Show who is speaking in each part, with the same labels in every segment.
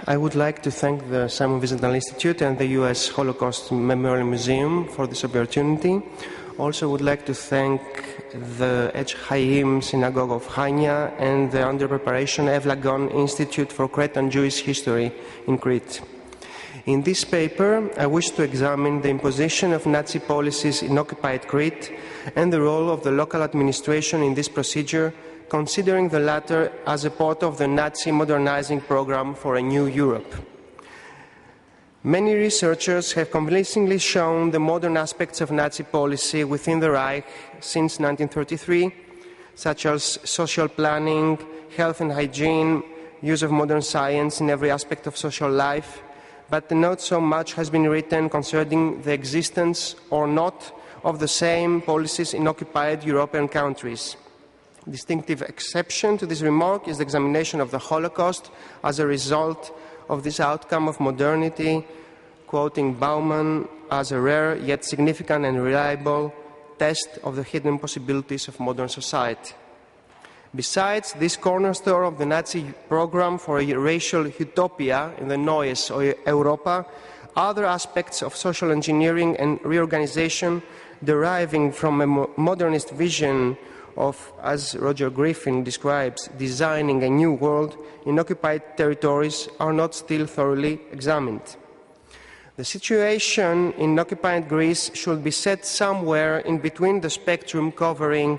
Speaker 1: I would like to thank the Simon Wiesenthal Institute and the US Holocaust Memorial Museum for this opportunity. Also would like to thank the Etch Chaim Synagogue of Hana and the Under Preparation Evlagon Institute for Cretan Jewish History in Crete. In this paper, I wish to examine the imposition of Nazi policies in occupied Crete and the role of the local administration in this procedure, considering the latter as a part of the Nazi modernizing program for a new Europe. Many researchers have convincingly shown the modern aspects of Nazi policy within the Reich since 1933, such as social planning, health and hygiene, use of modern science in every aspect of social life, but not so much has been written concerning the existence or not of the same policies in occupied European countries. Distinctive exception to this remark is the examination of the Holocaust as a result of this outcome of modernity, quoting Baumann as a rare yet significant and reliable test of the hidden possibilities of modern society. Besides this cornerstone of the Nazi program for a racial utopia in the Neues Europa, other aspects of social engineering and reorganization deriving from a modernist vision of, as Roger Griffin describes, designing a new world in occupied territories are not still thoroughly examined. The situation in occupied Greece should be set somewhere in between the spectrum covering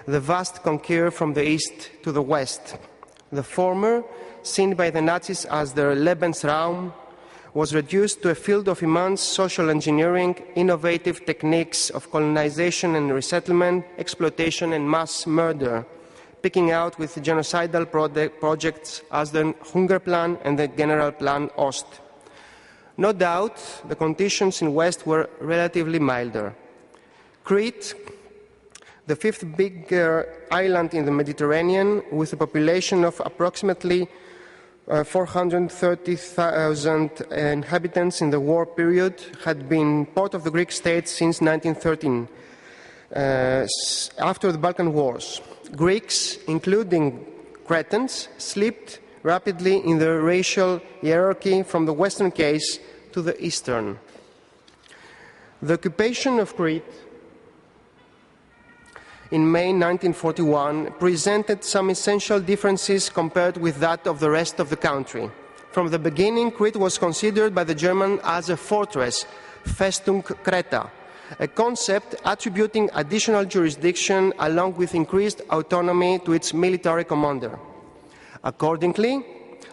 Speaker 1: the vast conquer from the east to the west. The former, seen by the Nazis as their Lebensraum, was reduced to a field of immense social engineering, innovative techniques of colonization and resettlement, exploitation and mass murder, picking out with genocidal projects as the Hungerplan and the Generalplan Ost. No doubt, the conditions in West were relatively milder. Crete, the fifth bigger island in the Mediterranean, with a population of approximately 430,000 inhabitants in the war period, had been part of the Greek state since 1913, after the Balkan Wars. Greeks, including Cretans, slipped rapidly in the racial hierarchy from the western case to the eastern. The occupation of Crete in May 1941 presented some essential differences compared with that of the rest of the country. From the beginning, Crete was considered by the German as a fortress, Festung Creta, a concept attributing additional jurisdiction along with increased autonomy to its military commander. Accordingly,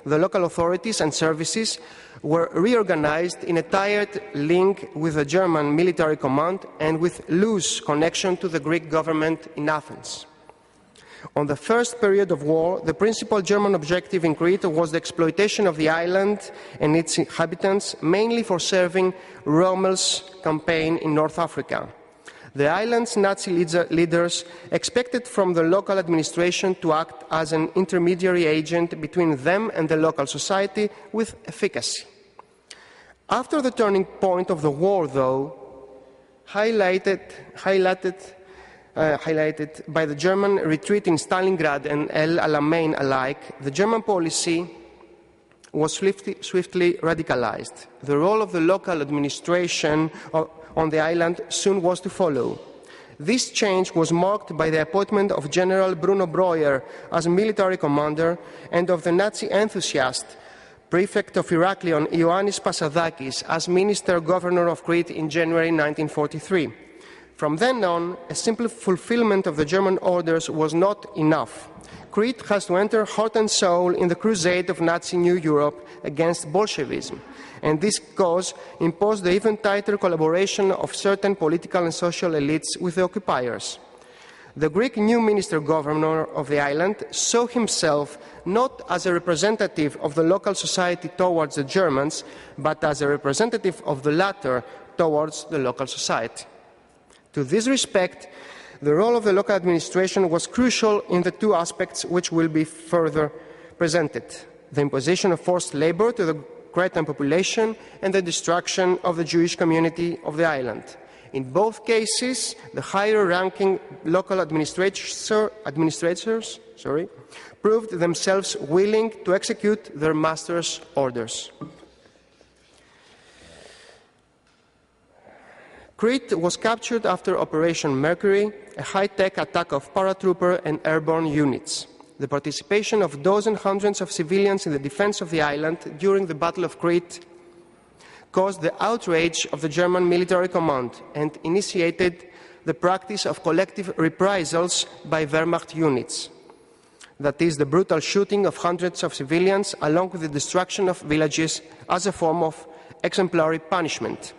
Speaker 1: the local authorities and services were reorganized in a tight link with the German military command and with loose connection to the Greek government in Athens. On the first period of war, the principal German objective in Crete was the exploitation of the island and its inhabitants, mainly for serving Rommel's campaign in North Africa. The island's Nazi leaders expected from the local administration to act as an intermediary agent between them and the local society with efficacy. After the turning point of the war, though, highlighted by the German retreat in Stalingrad and El Alamein alike, the German policy was swiftly radicalized. The role of the local administration on the island soon was to follow. This change was marked by the appointment of General Bruno Breuer as military commander and of the Nazi enthusiast, prefect of Heraklion, Yannis Passadakis, as minister-governor of Crete in January 1943. From then on, a simple fulfillment of the German orders was not enough. Crete has to enter heart and soul in the crusade of Nazi New Europe against Bolshevism, and this cause imposed the even tighter collaboration of certain political and social elites with the occupiers. The Greek new minister-governor of the island saw himself not as a representative of the local society towards the Germans, but as a representative of the latter towards the local society. To this respect, the role of the local administration was crucial in the two aspects which will be further presented: the imposition of forced labor to the Cretan population and the destruction of the Jewish community of the island. In both cases, the higher-ranking local administrators proved themselves willing to execute their master's orders. Crete was captured after Operation Mercury, a high-tech attack of paratrooper and airborne units. The participation of dozens, hundreds of civilians in the defense of the island during the Battle of Crete caused the outrage of the German military command and initiated the practice of collective reprisals by Wehrmacht units. That is, the brutal shooting of hundreds of civilians along with the destruction of villages as a form of exemplary punishment.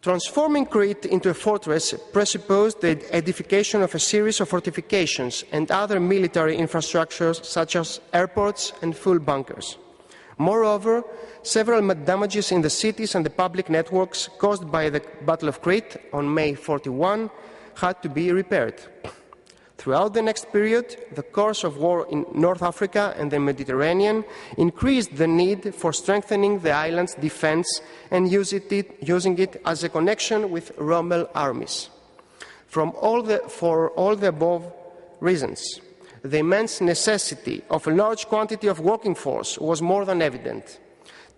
Speaker 1: Transforming Crete into a fortress presupposed the edification of a series of fortifications and other military infrastructures such as airports and fuel bunkers. Moreover, several damages in the cities and the public networks caused by the Battle of Crete on May 41 had to be repaired. Throughout the next period, the course of war in North Africa and the Mediterranean increased the need for strengthening the island's defense and using it as a connection with Rommel armies. For all the above reasons, the immense necessity of a large quantity of working force was more than evident.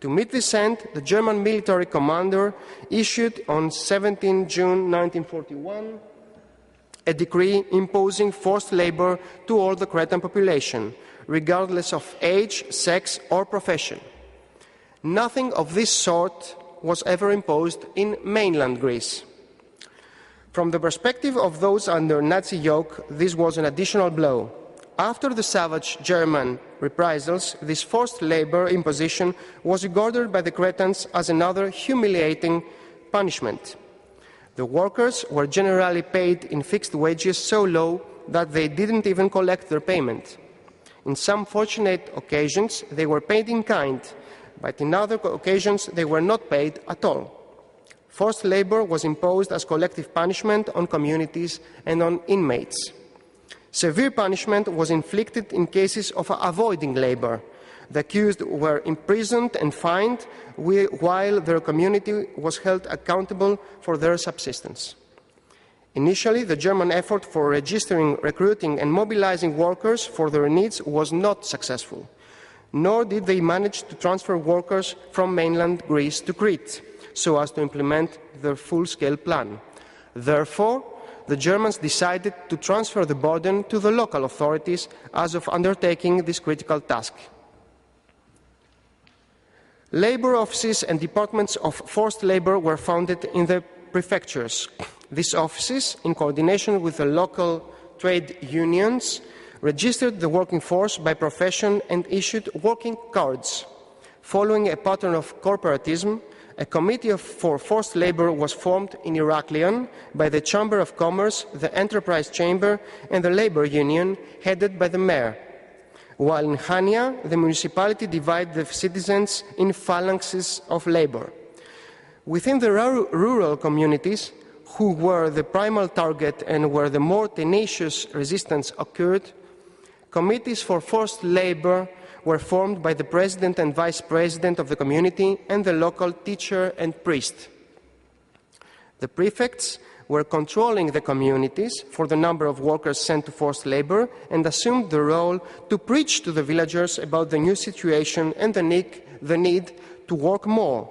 Speaker 1: To meet this end, the German military commander issued on 17 June 1941 a decree imposing forced labor to all the Cretan population, regardless of age, sex or profession. Nothing of this sort was ever imposed in mainland Greece. From the perspective of those under Nazi yoke, this was an additional blow. After the savage German reprisals, this forced labor imposition was regarded by the Cretans as another humiliating punishment. The workers were generally paid in fixed wages so low that they didn't even collect their payment. In some fortunate occasions, they were paid in kind, but in other occasions, they were not paid at all. Forced labor was imposed as collective punishment on communities and on inmates. Severe punishment was inflicted in cases of avoiding labor. The accused were imprisoned and fined, while their community was held accountable for their subsistence. Initially, the German effort for registering, recruiting and mobilizing workers for their needs was not successful, nor did they manage to transfer workers from mainland Greece to Crete, so as to implement their full-scale plan. Therefore, the Germans decided to transfer the burden to the local authorities as of undertaking this critical task. Labour offices and departments of forced labour were founded in the prefectures. These offices, in coordination with the local trade unions, registered the working force by profession and issued working cards. Following a pattern of corporatism, a committee for forced labour was formed in Heraklion by the Chamber of Commerce, the Enterprise Chamber and the Labour Union, headed by the mayor. While in Hana, the municipality divided the citizens in phalanxes of labour. Within the rural communities, who were the primal target and where the more tenacious resistance occurred, committees for forced labour were formed by the president and vice president of the community and the local teacher and priest. The prefects were controlling the communities for the number of workers sent to forced labour and assumed the role to preach to the villagers about the new situation and the need to work more,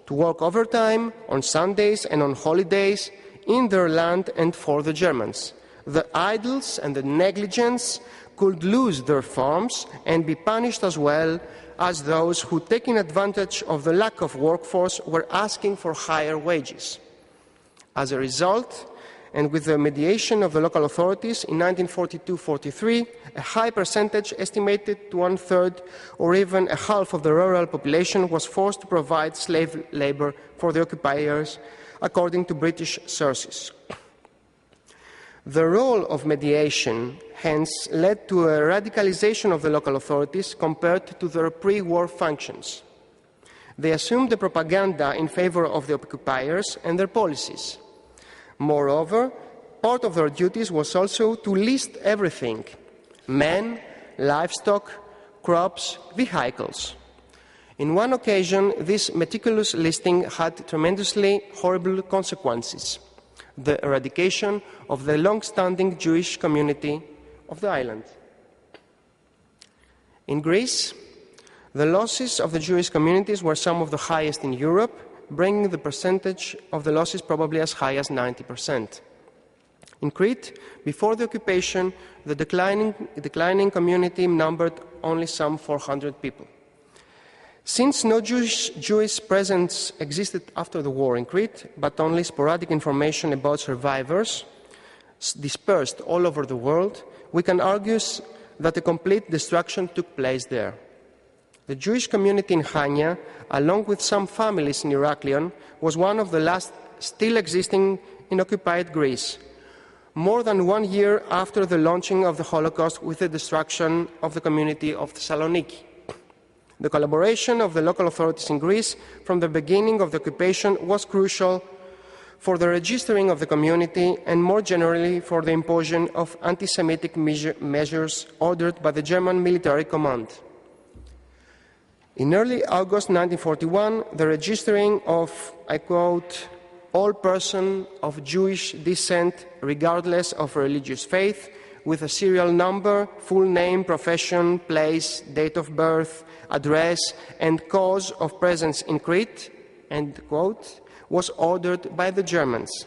Speaker 1: to work overtime on Sundays and on holidays in their land and for the Germans. The idles and the negligents could lose their farms and be punished as well as those who, taking advantage of the lack of workforce, were asking for higher wages. As a result, and with the mediation of the local authorities in 1942-43, a high percentage, estimated to 1/3 or even a half of the rural population, was forced to provide slave labour for the occupiers, according to British sources. The role of mediation, hence, led to a radicalization of the local authorities compared to their pre-war functions. They assumed the propaganda in favour of the occupiers and their policies. Moreover, part of their duties was also to list everything: men, livestock, crops, vehicles. In one occasion, this meticulous listing had tremendously horrible consequences: the eradication of the long-standing Jewish community of the island. In Greece, the losses of the Jewish communities were some of the highest in Europe, bringing the percentage of the losses probably as high as 90%. In Crete, before the occupation, the declining community numbered only some 400 people. Since no Jewish presence existed after the war in Crete, but only sporadic information about survivors dispersed all over the world, we can argue that a complete destruction took place there. The Jewish community in Hana, along with some families in Heraklion, was one of the last still existing in occupied Greece, more than 1 year after the launching of the Holocaust with the destruction of the community of Thessaloniki. The collaboration of the local authorities in Greece from the beginning of the occupation was crucial for the registering of the community and more generally for the imposition of anti-Semitic measures ordered by the German military command. In early August 1941, the registering of, I quote, all persons of Jewish descent, regardless of religious faith, with a serial number, full name, profession, place, date of birth, address, and cause of presence in Crete, end quote, was ordered by the Germans.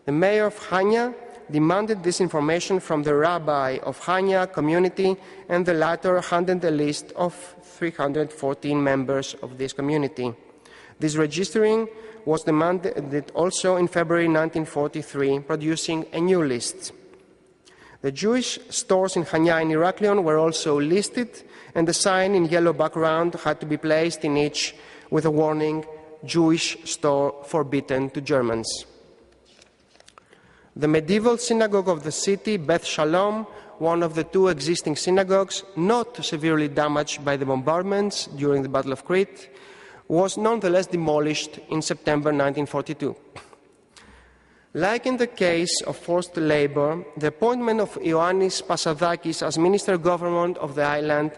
Speaker 1: The mayor of Hana demanded this information from the rabbi of Hana community, and the latter handed a list of 314 members of this community. This registering was demanded also in February 1943, producing a new list. The Jewish stores in Hana and Heraklion were also listed, and a sign in yellow background had to be placed in each with a warning, "Jewish store forbidden to Germans." The medieval synagogue of the city, Beth Shalom, one of the two existing synagogues, not severely damaged by the bombardments during the Battle of Crete, was nonetheless demolished in September 1942. Like in the case of forced labor, the appointment of Yannis as Minister of Government of the island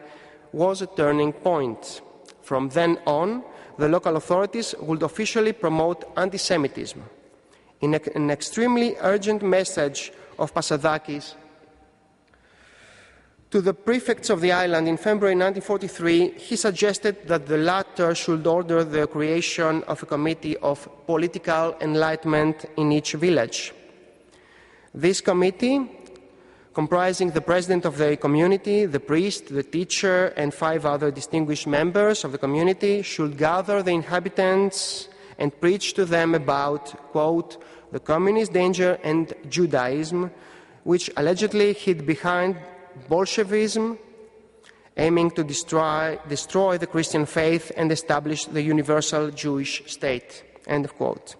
Speaker 1: was a turning point. From then on, the local authorities would officially promote anti-Semitism. In an extremely urgent message of Pasadakis to the prefects of the island in February 1943, he suggested that the latter should order the creation of a committee of political enlightenment in each village. This committee, comprising the president of the community, the priest, the teacher, and 5 other distinguished members of the community, should gather the inhabitants and preach to them about, quote, the communist danger and Judaism, which allegedly hid behind Bolshevism, aiming to destroy the Christian faith and establish the universal Jewish state, end of quote.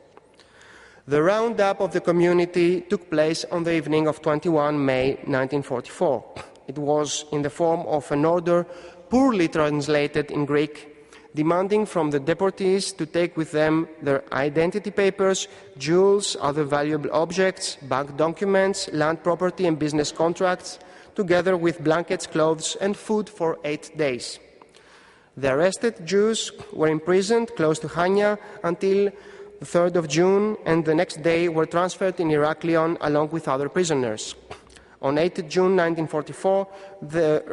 Speaker 1: The roundup of the community took place on the evening of 21 May 1944. It was in the form of an order poorly translated in Greek, demanding from the deportees to take with them their identity papers, jewels, other valuable objects, bank documents, land property and business contracts, together with blankets, clothes and food for 8 days. The arrested Jews were imprisoned close to Hana until the 3rd of June, and the next day were transferred in Heraklion along with other prisoners. On 8 June 1944, the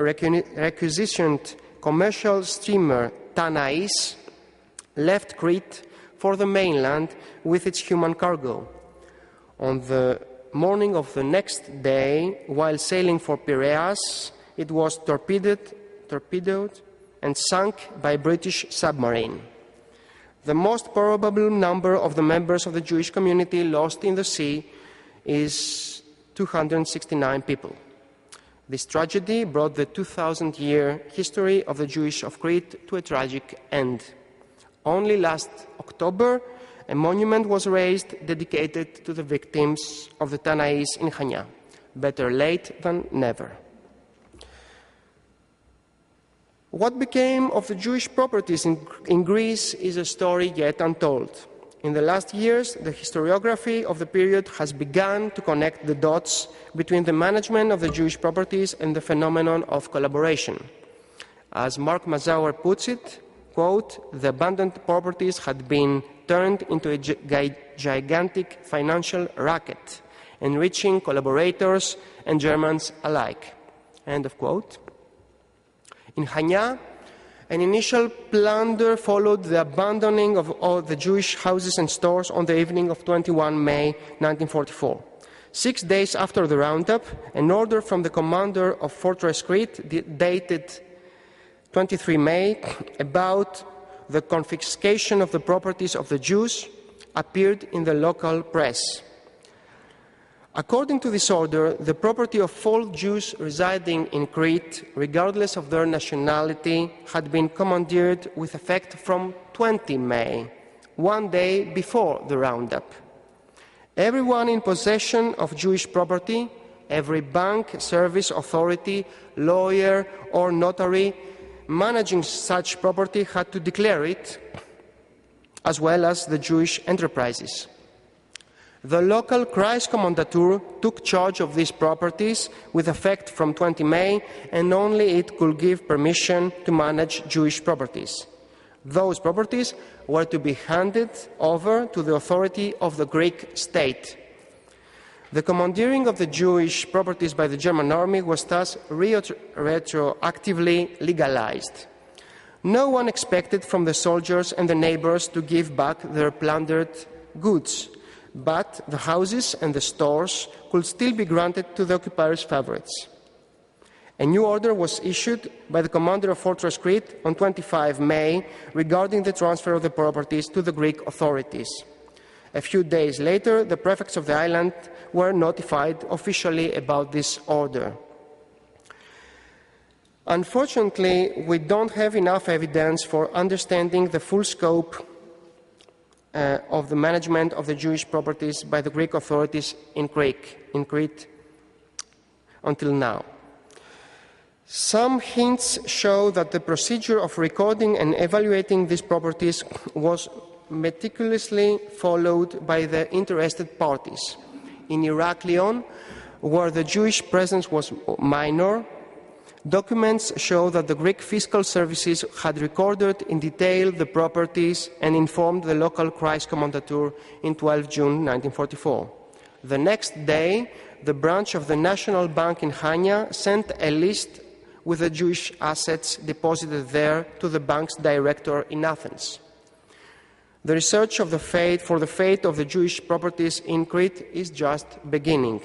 Speaker 1: requisitioned commercial steamer Tanais left Crete for the mainland with its human cargo. On the morning of the next day, while sailing for Piraeus, it was torpedoed and sunk by a British submarine. The most probable number of the members of the Jewish community lost in the sea is 269 people. This tragedy brought the 2,000-year history of the Jews of Crete to a tragic end. Only last October, a monument was raised dedicated to the victims of the Tanais in Hana. Better late than never. What became of the Jewish properties in Greece is a story yet untold. In the last years, the historiography of the period has begun to connect the dots between the management of the Jewish properties and the phenomenon of collaboration. As Mark Mazauer puts it, quote, the abandoned properties had been turned into a gigantic financial racket, enriching collaborators and Germans alike, end of quote. In Hana, an initial plunder followed the abandoning of all the Jewish houses and stores on the evening of 21 May 1944. 6 days after the roundup, an order from the commander of Fortress Crete, dated 23 May, about the confiscation of the properties of the Jews, appeared in the local press. According to this order, the property of all Jews residing in Crete, regardless of their nationality, had been commandeered with effect from 20 May, 1 day before the roundup. Everyone in possession of Jewish property, every bank, service, authority, lawyer or notary managing such property had to declare it, as well as the Jewish enterprises. The local Kreiskommandatur took charge of these properties with effect from 20 May, and only it could give permission to manage Jewish properties. Those properties were to be handed over to the authority of the Greek state. The commandeering of the Jewish properties by the German army was thus retroactively legalized. No one expected from the soldiers and the neighbors to give back their plundered goods, but the houses and the stores could still be granted to the occupiers' favorites. A new order was issued by the commander of Fortress Crete on 25 May regarding the transfer of the properties to the Greek authorities. A few days later, the prefects of the island were notified officially about this order. Unfortunately, we don't have enough evidence for understanding the full scope of the management of the Jewish properties by the Greek authorities in Crete until now. Some hints show that the procedure of recording and evaluating these properties was meticulously followed by the interested parties. In Heraklion, where the Jewish presence was minor, documents show that the Greek fiscal services had recorded in detail the properties and informed the local Kreiskommandatur in 12 June 1944. The next day, the branch of the National Bank in Hana sent a list with the Jewish assets deposited there to the bank's director in Athens. The research for the fate of the Jewish properties in Crete is just beginning.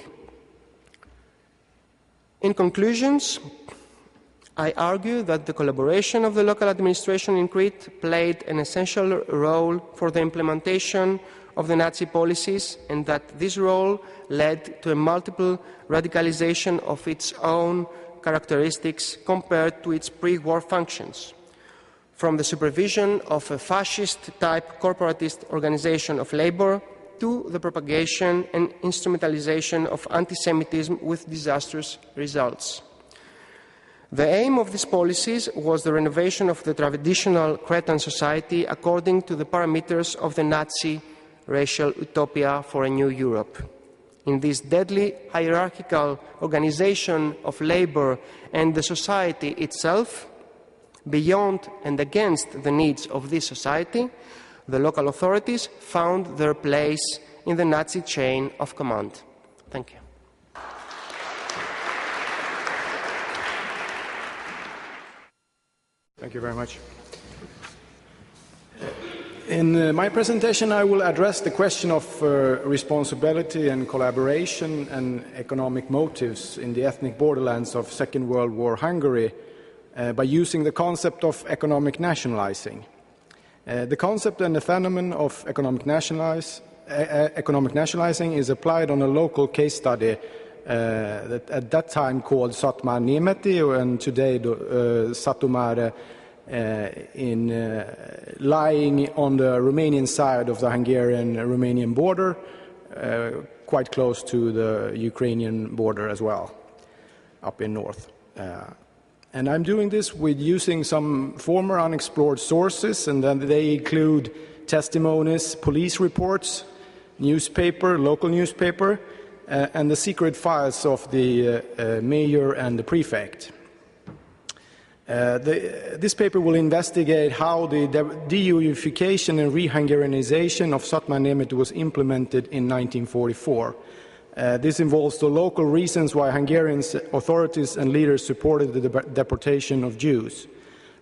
Speaker 1: In conclusions, I argue that the collaboration of the local administration in Crete played an essential role for the implementation of the Nazi policies, and that this role led to a multiple radicalization of its own characteristics compared to its pre-war functions, from the supervision of a fascist-type corporatist organization of labor to the propagation and instrumentalization of anti-Semitism with disastrous results. The aim of these policies was the renovation of the traditional Cretan society according to the parameters of the Nazi racial utopia for a new Europe. In this deadly hierarchical organization of labor and the society itself, beyond and against the needs of this society, the local authorities found their place in the Nazi chain of command. Thank you.
Speaker 2: Thank you very much. In my presentation, I will address the question of responsibility and collaboration and economic motives in the ethnic borderlands of Second World War Hungary by using the concept of economic nationalizing. The concept and the phenomenon of economic nationalizing is applied on a local case study that at that time called Szatmárnémeti, and today Satu Mare, lying on the Romanian side of the Hungarian-Romanian border, quite close to the Ukrainian border as well, up in north. And I'm doing this with using some former unexplored sources, and then they include testimonies, police reports, local newspaper, and the secret files of the mayor and the prefect. This paper will investigate how the de-Juification and re-Hungarianization of Szatmárnémeti was implemented in 1944. This involves the local reasons why Hungarian authorities and leaders supported the deportation of Jews.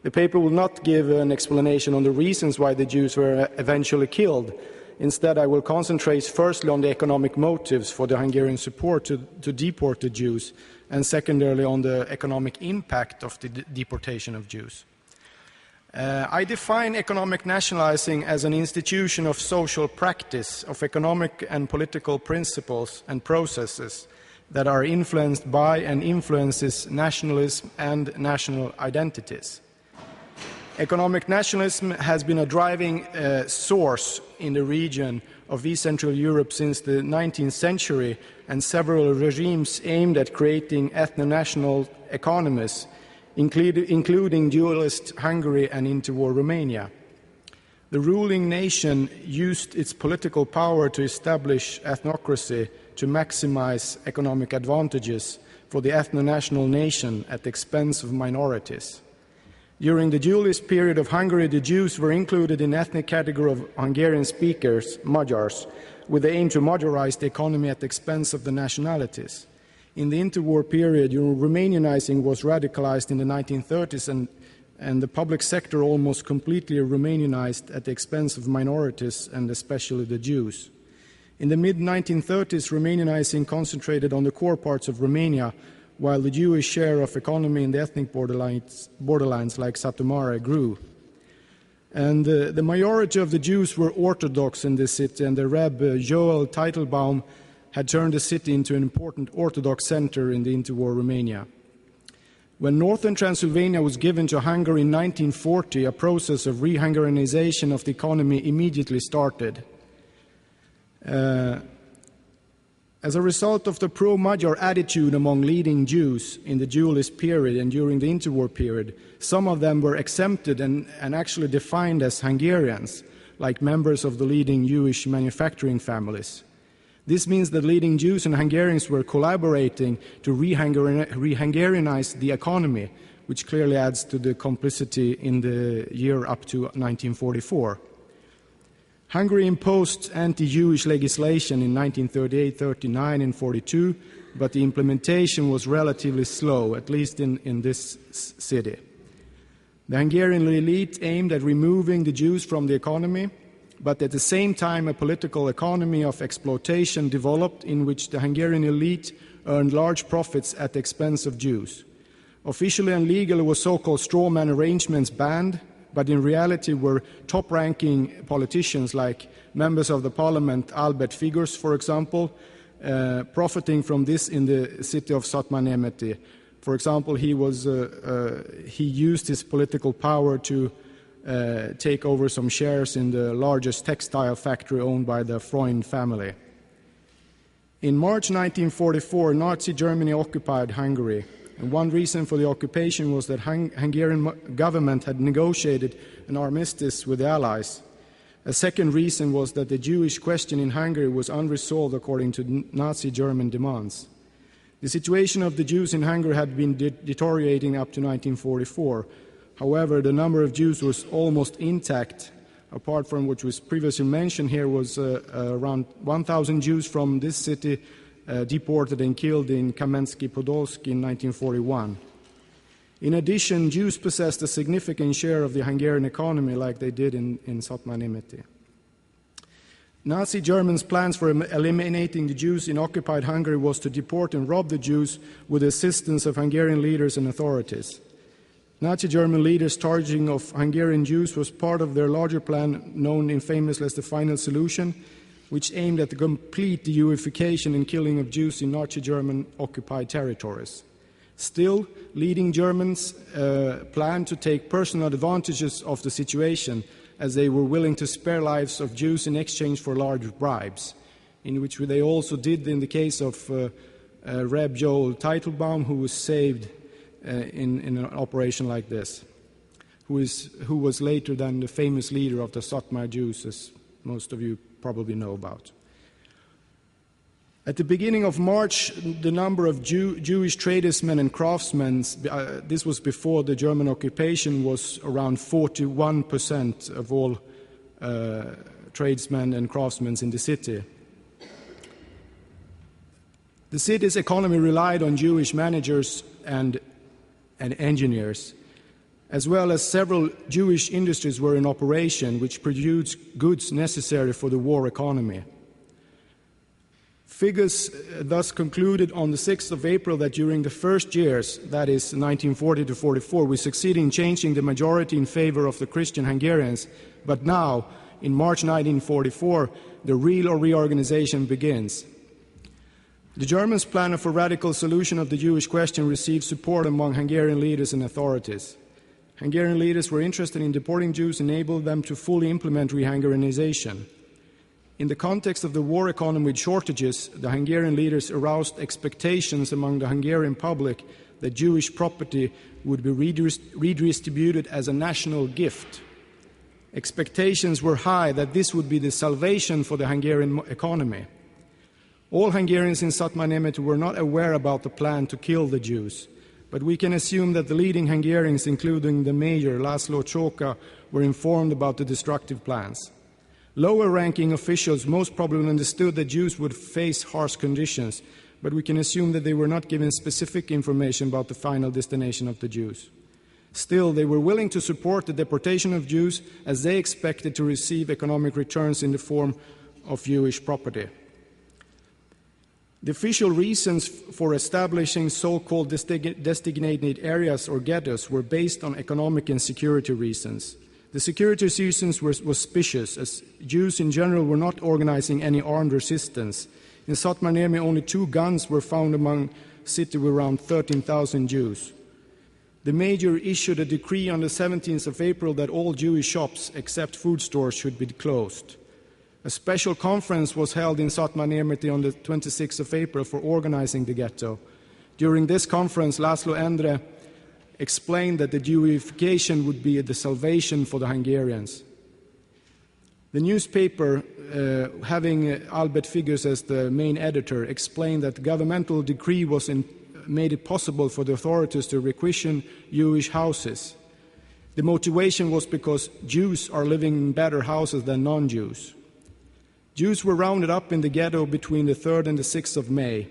Speaker 2: The paper will not give an explanation on the reasons why the Jews were eventually killed. Instead, I will concentrate firstly on the economic motives for the Hungarian support to deport the Jews, and secondarily on the economic impact of the deportation of Jews. I define economic nationalizing as an institution of social practice of economic and political principles and processes that are influenced by and influences nationalism and national identities. Economic nationalism has been a driving source in the region of East Central Europe since the 19th century, and several regimes aimed at creating ethno-national economies, including dualist Hungary and interwar Romania. The ruling nation used its political power to establish ethnocracy to maximize economic advantages for the ethno-national nation at the expense of minorities. During the dualist period of Hungary, the Jews were included in the ethnic category of Hungarian speakers, Magyars, with the aim to Magyarize the economy at the expense of the nationalities. In the interwar period, Romanianizing was radicalized in the 1930s and the public sector almost completely Romanianized at the expense of minorities and especially the Jews. In the mid-1930s, Romanianizing concentrated on the core parts of Romania, while the Jewish share of economy in the ethnic borderlands like Satu Mare grew. And the majority of the Jews were Orthodox in this city, and the Reb Joel Teitelbaum had turned the city into an important Orthodox center in the interwar Romania. When northern Transylvania was given to Hungary in 1940, a process of re-Hungarianization of the economy immediately started. As a result of the pro-Magyar attitude among leading Jews in the dualist period and during the interwar period, some of them were exempted and actually defined as Hungarians, like members of the leading Jewish manufacturing families. This means that leading Jews and Hungarians were collaborating to re-Hungarianize the economy, which clearly adds to the complicity in the year up to 1944. Hungary imposed anti-Jewish legislation in 1938, 39 and 42, but the implementation was relatively slow, at least in this city. The Hungarian elite aimed at removing the Jews from the economy, but at the same time a political economy of exploitation developed in which the Hungarian elite earned large profits at the expense of Jews. Officially and legally were so-called strawman arrangements banned, but in reality were top-ranking politicians like members of the parliament, Albert Figurs, for example, profiting from this in the city of Szatmárnémeti. For example, he used his political power to take over some shares in the largest textile factory owned by the Freund family. In March 1944, Nazi Germany occupied Hungary. And one reason for the occupation was that Hungarian government had negotiated an armistice with the Allies. A second reason was that the Jewish question in Hungary was unresolved according to Nazi German demands. The situation of the Jews in Hungary had been deteriorating up to 1944. However, the number of Jews was almost intact. Apart from what was previously mentioned, here was around 1,000 Jews from this city deported and killed in Kamensky-Podolsky in 1941. In addition, Jews possessed a significant share of the Hungarian economy like they did in Szatmárnémeti. Nazi Germans' plans for eliminating the Jews in occupied Hungary was to deport and rob the Jews with the assistance of Hungarian leaders and authorities. Nazi German leaders' targeting of Hungarian Jews was part of their larger plan known infamously as the Final Solution, which aimed at the complete de-Juification and killing of Jews in Nazi German occupied territories. Still, leading Germans planned to take personal advantages of the situation, as they were willing to spare lives of Jews in exchange for large bribes, in which they also did in the case of Reb Joel Teitelbaum, who was saved in an operation like this, who was later then the famous leader of the Szatmár Jews, as most of you probably know about. At the beginning of March, the number of Jewish tradesmen and craftsmen, this was before the German occupation, was around 41% of all tradesmen and craftsmen in the city. The city's economy relied on Jewish managers and engineers, as well as several Jewish industries were in operation, which produced goods necessary for the war economy. Figures thus concluded on the 6th of April that during the first years, that is 1940 to 44, we succeeded in changing the majority in favor of the Christian Hungarians, but now, in March 1944, the real reorganization begins. The Germans' plan for radical solution of the Jewish question received support among Hungarian leaders and authorities. Hungarian leaders were interested in deporting Jews and enabled them to fully implement re-Hungarianization. In the context of the war economy with shortages, the Hungarian leaders aroused expectations among the Hungarian public that Jewish property would be redistributed as a national gift. Expectations were high that this would be the salvation for the Hungarian economy. All Hungarians in Szatmárnémeti were not aware about the plan to kill the Jews, but we can assume that the leading Hungarians, including the mayor László Csóka, were informed about the destructive plans. Lower-ranking officials most probably understood that Jews would face harsh conditions, but we can assume that they were not given specific information about the final destination of the Jews. Still, they were willing to support the deportation of Jews as they expected to receive economic returns in the form of Jewish property. The official reasons for establishing so-called designated areas or ghettos were based on economic and security reasons. The security reasons were suspicious, as Jews in general were not organizing any armed resistance. In Szatmárnémeti, only 2 guns were found among city with around 13,000 Jews. The mayor issued a decree on the 17th of April that all Jewish shops, except food stores, should be closed. A special conference was held in Szatmárnémeti on the 26th of April for organizing the ghetto. During this conference, László Endre explained that the Jewification would be the salvation for the Hungarians. The newspaper, having Albert Figures as the main editor, explained that the governmental decree made it possible for the authorities to requisition Jewish houses. The motivation was because Jews are living in better houses than non-Jews. Jews were rounded up in the ghetto between the 3rd and the 6th of May.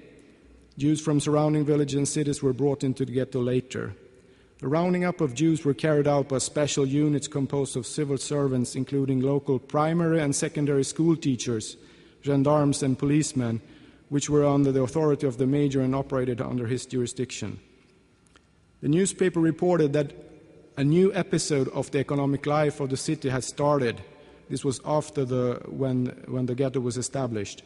Speaker 2: Jews from surrounding villages and cities were brought into the ghetto later. The rounding up of Jews were carried out by special units composed of civil servants, including local primary and secondary school teachers, gendarmes and policemen, which were under the authority of the mayor and operated under his jurisdiction. The newspaper reported that a new episode of the economic life of the city had started. This was after when the ghetto was established.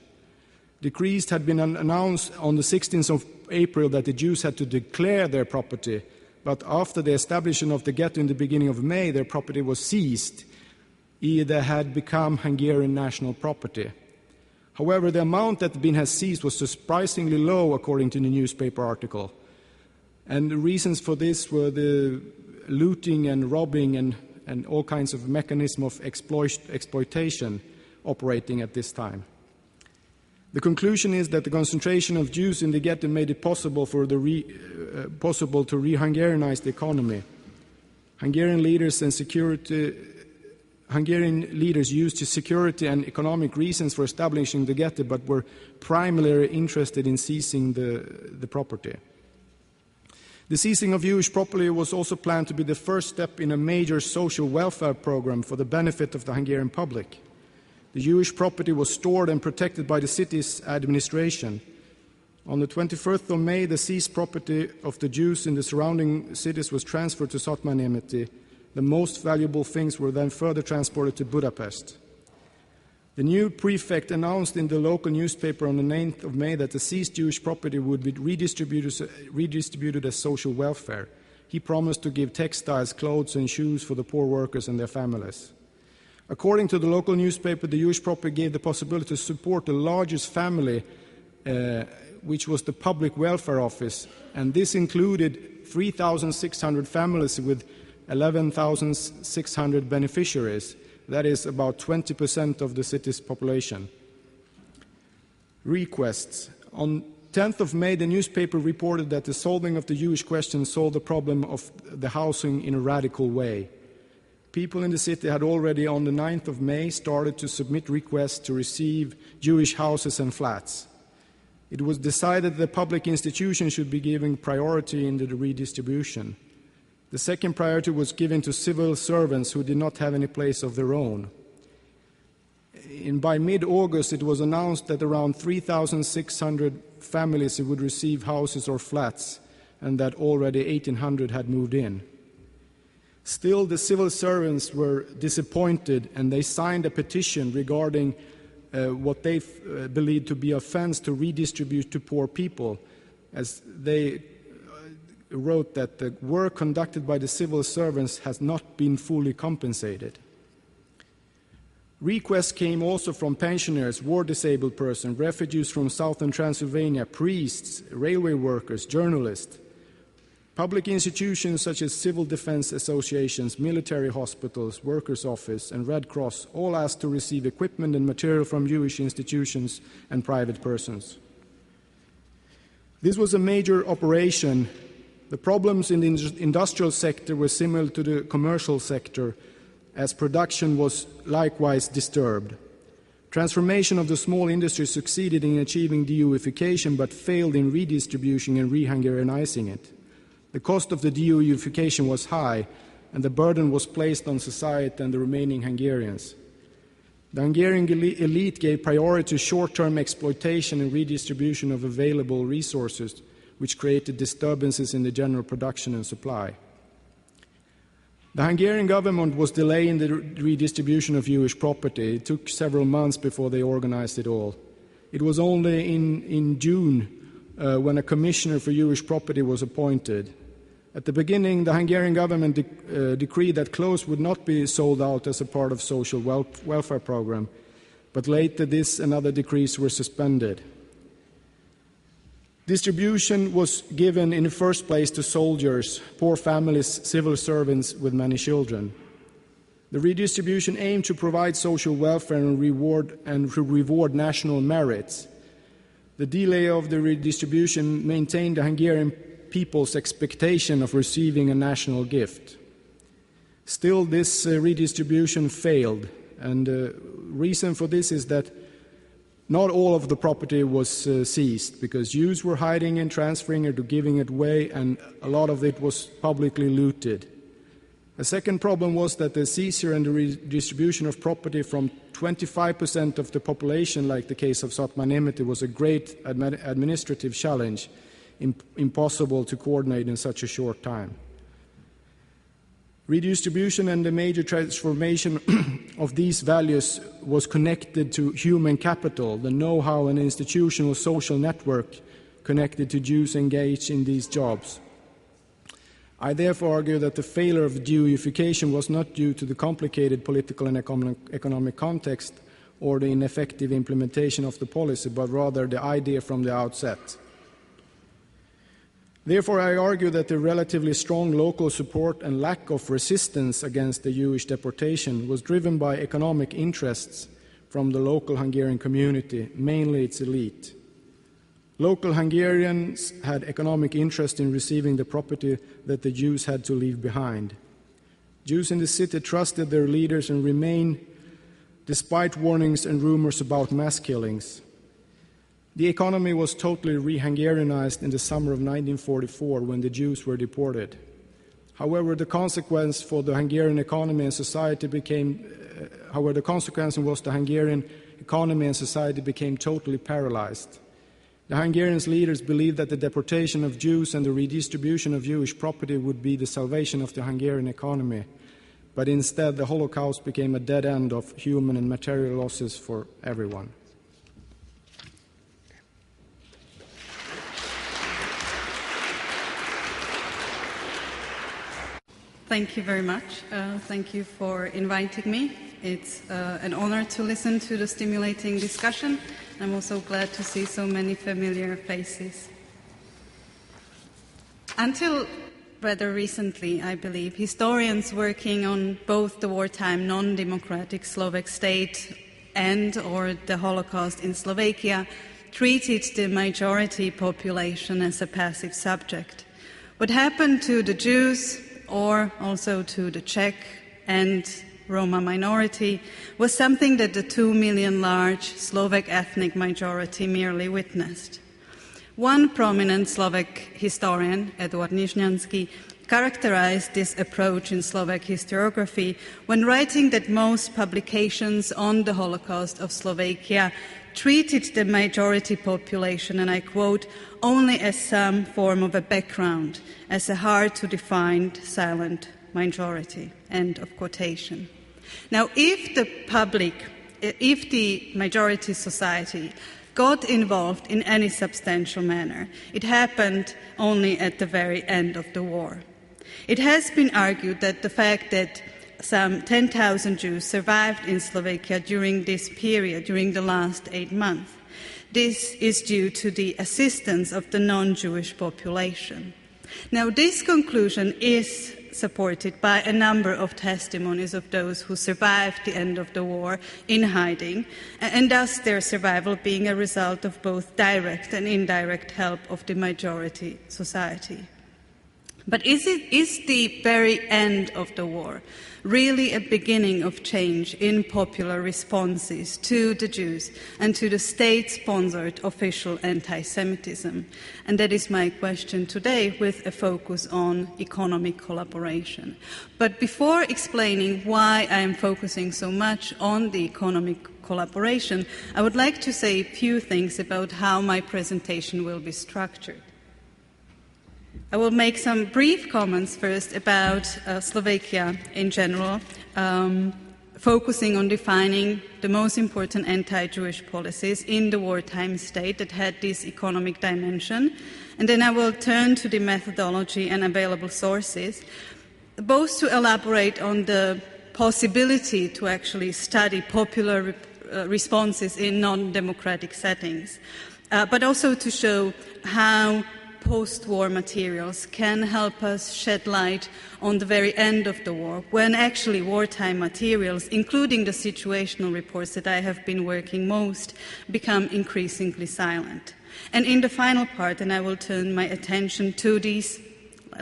Speaker 2: Decrees had been announced on the 16th of April that the Jews had to declare their property, but after the establishment of the ghetto in the beginning of May, their property was seized. They had become Hungarian national property. However, the amount that has seized was surprisingly low, according to the newspaper article. And the reasons for this were the looting and robbing and all kinds of mechanism of exploitation operating at this time. The conclusion is that the concentration of Jews in the ghetto made it possible to re-Hungarianize the economy. Hungarian leaders used security and economic reasons for establishing the ghetto, but were primarily interested in seizing the property. The seizing of Jewish property was also planned to be the first step in a major social welfare program for the benefit of the Hungarian public. The Jewish property was stored and protected by the city's administration. On the 21st of May, the seized property of the Jews in the surrounding cities was transferred to Szatmárnémeti. The most valuable things were then further transported to Budapest. The new prefect announced in the local newspaper on the 9th of May that the seized Jewish property would be redistributed as social welfare. He promised to give textiles, clothes and shoes for the poor workers and their families. According to the local newspaper, the Jewish property gave the possibility to support the largest family, which was the Public Welfare Office, and this included 3,600 families with 11,600 beneficiaries. That is about 20% of the city's population. Requests. On 10th of May, the newspaper reported that the solving of the Jewish question solved the problem of the housing in a radical way. People in the city had already on the 9th of May started to submit requests to receive Jewish houses and flats. It was decided that public institutions should be given priority in the redistribution. The second priority was given to civil servants who did not have any place of their own. By mid-August, it was announced that around 3,600 families would receive houses or flats, and that already 1,800 had moved in. Still, the civil servants were disappointed, and they signed a petition regarding what they believed to be offense to redistribute to poor people, as they wrote that the work conducted by the civil servants has not been fully compensated. Requests came also from pensioners, war-disabled persons, refugees from southern Transylvania, priests, railway workers, journalists. Public institutions such as civil defense associations, military hospitals, workers' office, and Red Cross all asked to receive equipment and material from Jewish institutions and private persons. This was a major operation. The problems in the industrial sector were similar to the commercial sector, as production was likewise disturbed. Transformation of the small industry succeeded in achieving de-Juification but failed in redistribution and re-Hungarianizing it. The cost of the de-Juification was high, and the burden was placed on society and the remaining Hungarians. The Hungarian elite gave priority to short-term exploitation and redistribution of available resources, which created disturbances in the general production and supply. The Hungarian government was delaying the redistribution of Jewish property. It took several months before they organized it all. It was only in June when a commissioner for Jewish property was appointed. At the beginning, the Hungarian government decreed that clothes would not be sold out as a part of social welfare program, but later this and other decrees were suspended. Distribution was given in the first place to soldiers, poor families, civil servants with many children. The redistribution aimed to provide social welfare and reward national merits. The delay of the redistribution maintained the Hungarian people's expectation of receiving a national gift. Still, this redistribution failed, and the reason for this is that not all of the property was seized, because Jews were hiding and transferring it or giving it away, and a lot of it was publicly looted. A second problem was that the seizure and the redistribution of property from 25% of the population, like the case of Szatmárnémeti, was a great administrative challenge, impossible to coordinate in such a short time. Redistribution and the major transformation of these values was connected to human capital, the know-how and institutional social network connected to Jews engaged in these jobs. I therefore argue that the failure of de-Juification was not due to the complicated political and economic context or the ineffective implementation of the policy, but rather the idea from the outset. Therefore, I argue that the relatively strong local support and lack of resistance against the Jewish deportation was driven by economic interests from the local Hungarian community, mainly its elite. Local Hungarians had economic interest in receiving the property that the Jews had to leave behind. Jews in the city trusted their leaders and remained, despite warnings and rumors about mass killings. The economy was totally re-Hungarianized in the summer of 1944 when the Jews were deported. However, the consequence for the Hungarian economy and society became totally paralyzed. The Hungarian leaders believed that the deportation of Jews and the redistribution of Jewish property would be the salvation of the Hungarian economy, but instead the Holocaust became a dead end of human and material losses for everyone.
Speaker 3: Thank you very much. Thank you for inviting me. It's an honor to listen to the stimulating discussion. I'm also glad to see so many familiar faces. Until rather recently, I believe, historians working on both the wartime non-democratic Slovak state and or the Holocaust in Slovakia treated the majority population as a passive subject. What happened to the Jews, or also to the Czech and Roma minority, was something that the 2 million large Slovak ethnic majority merely witnessed. One prominent Slovak historian, Edward Nižňanský, characterized this approach in Slovak historiography when writing that most publications on the Holocaust of Slovakia treated the majority population, and I quote, only as some form of a background, as a hard-to-define silent majority, end of quotation. Now, if the majority society got involved in any substantial manner, it happened only at the very end of the war. It has been argued that the fact that some 10,000 Jews survived in Slovakia during this period, during the last 8 months, this is due to the assistance of the non-Jewish population. Now, this conclusion is supported by a number of testimonies of those who survived the end of the war in hiding, and thus their survival being a result of both direct and indirect help of the majority society. But is the very end of the war really a beginning of change in popular responses to the Jews and to the state-sponsored official anti-Semitism? And that is my question today, with a focus on economic collaboration. But before explaining why I am focusing so much on the economic collaboration, I would like to say a few things about how my presentation will be structured. I will make some brief comments first about Slovakia in general, focusing on defining the most important anti-Jewish policies in the wartime state that had this economic dimension. And then I will turn to the methodology and available sources, both to elaborate on the possibility to actually study popular responses in non-democratic settings, but also to show how post-war materials can help us shed light on the very end of the war, when actually wartime materials, including the situational reports that I have been working most, become increasingly silent. And in the final part, and I will turn my attention to these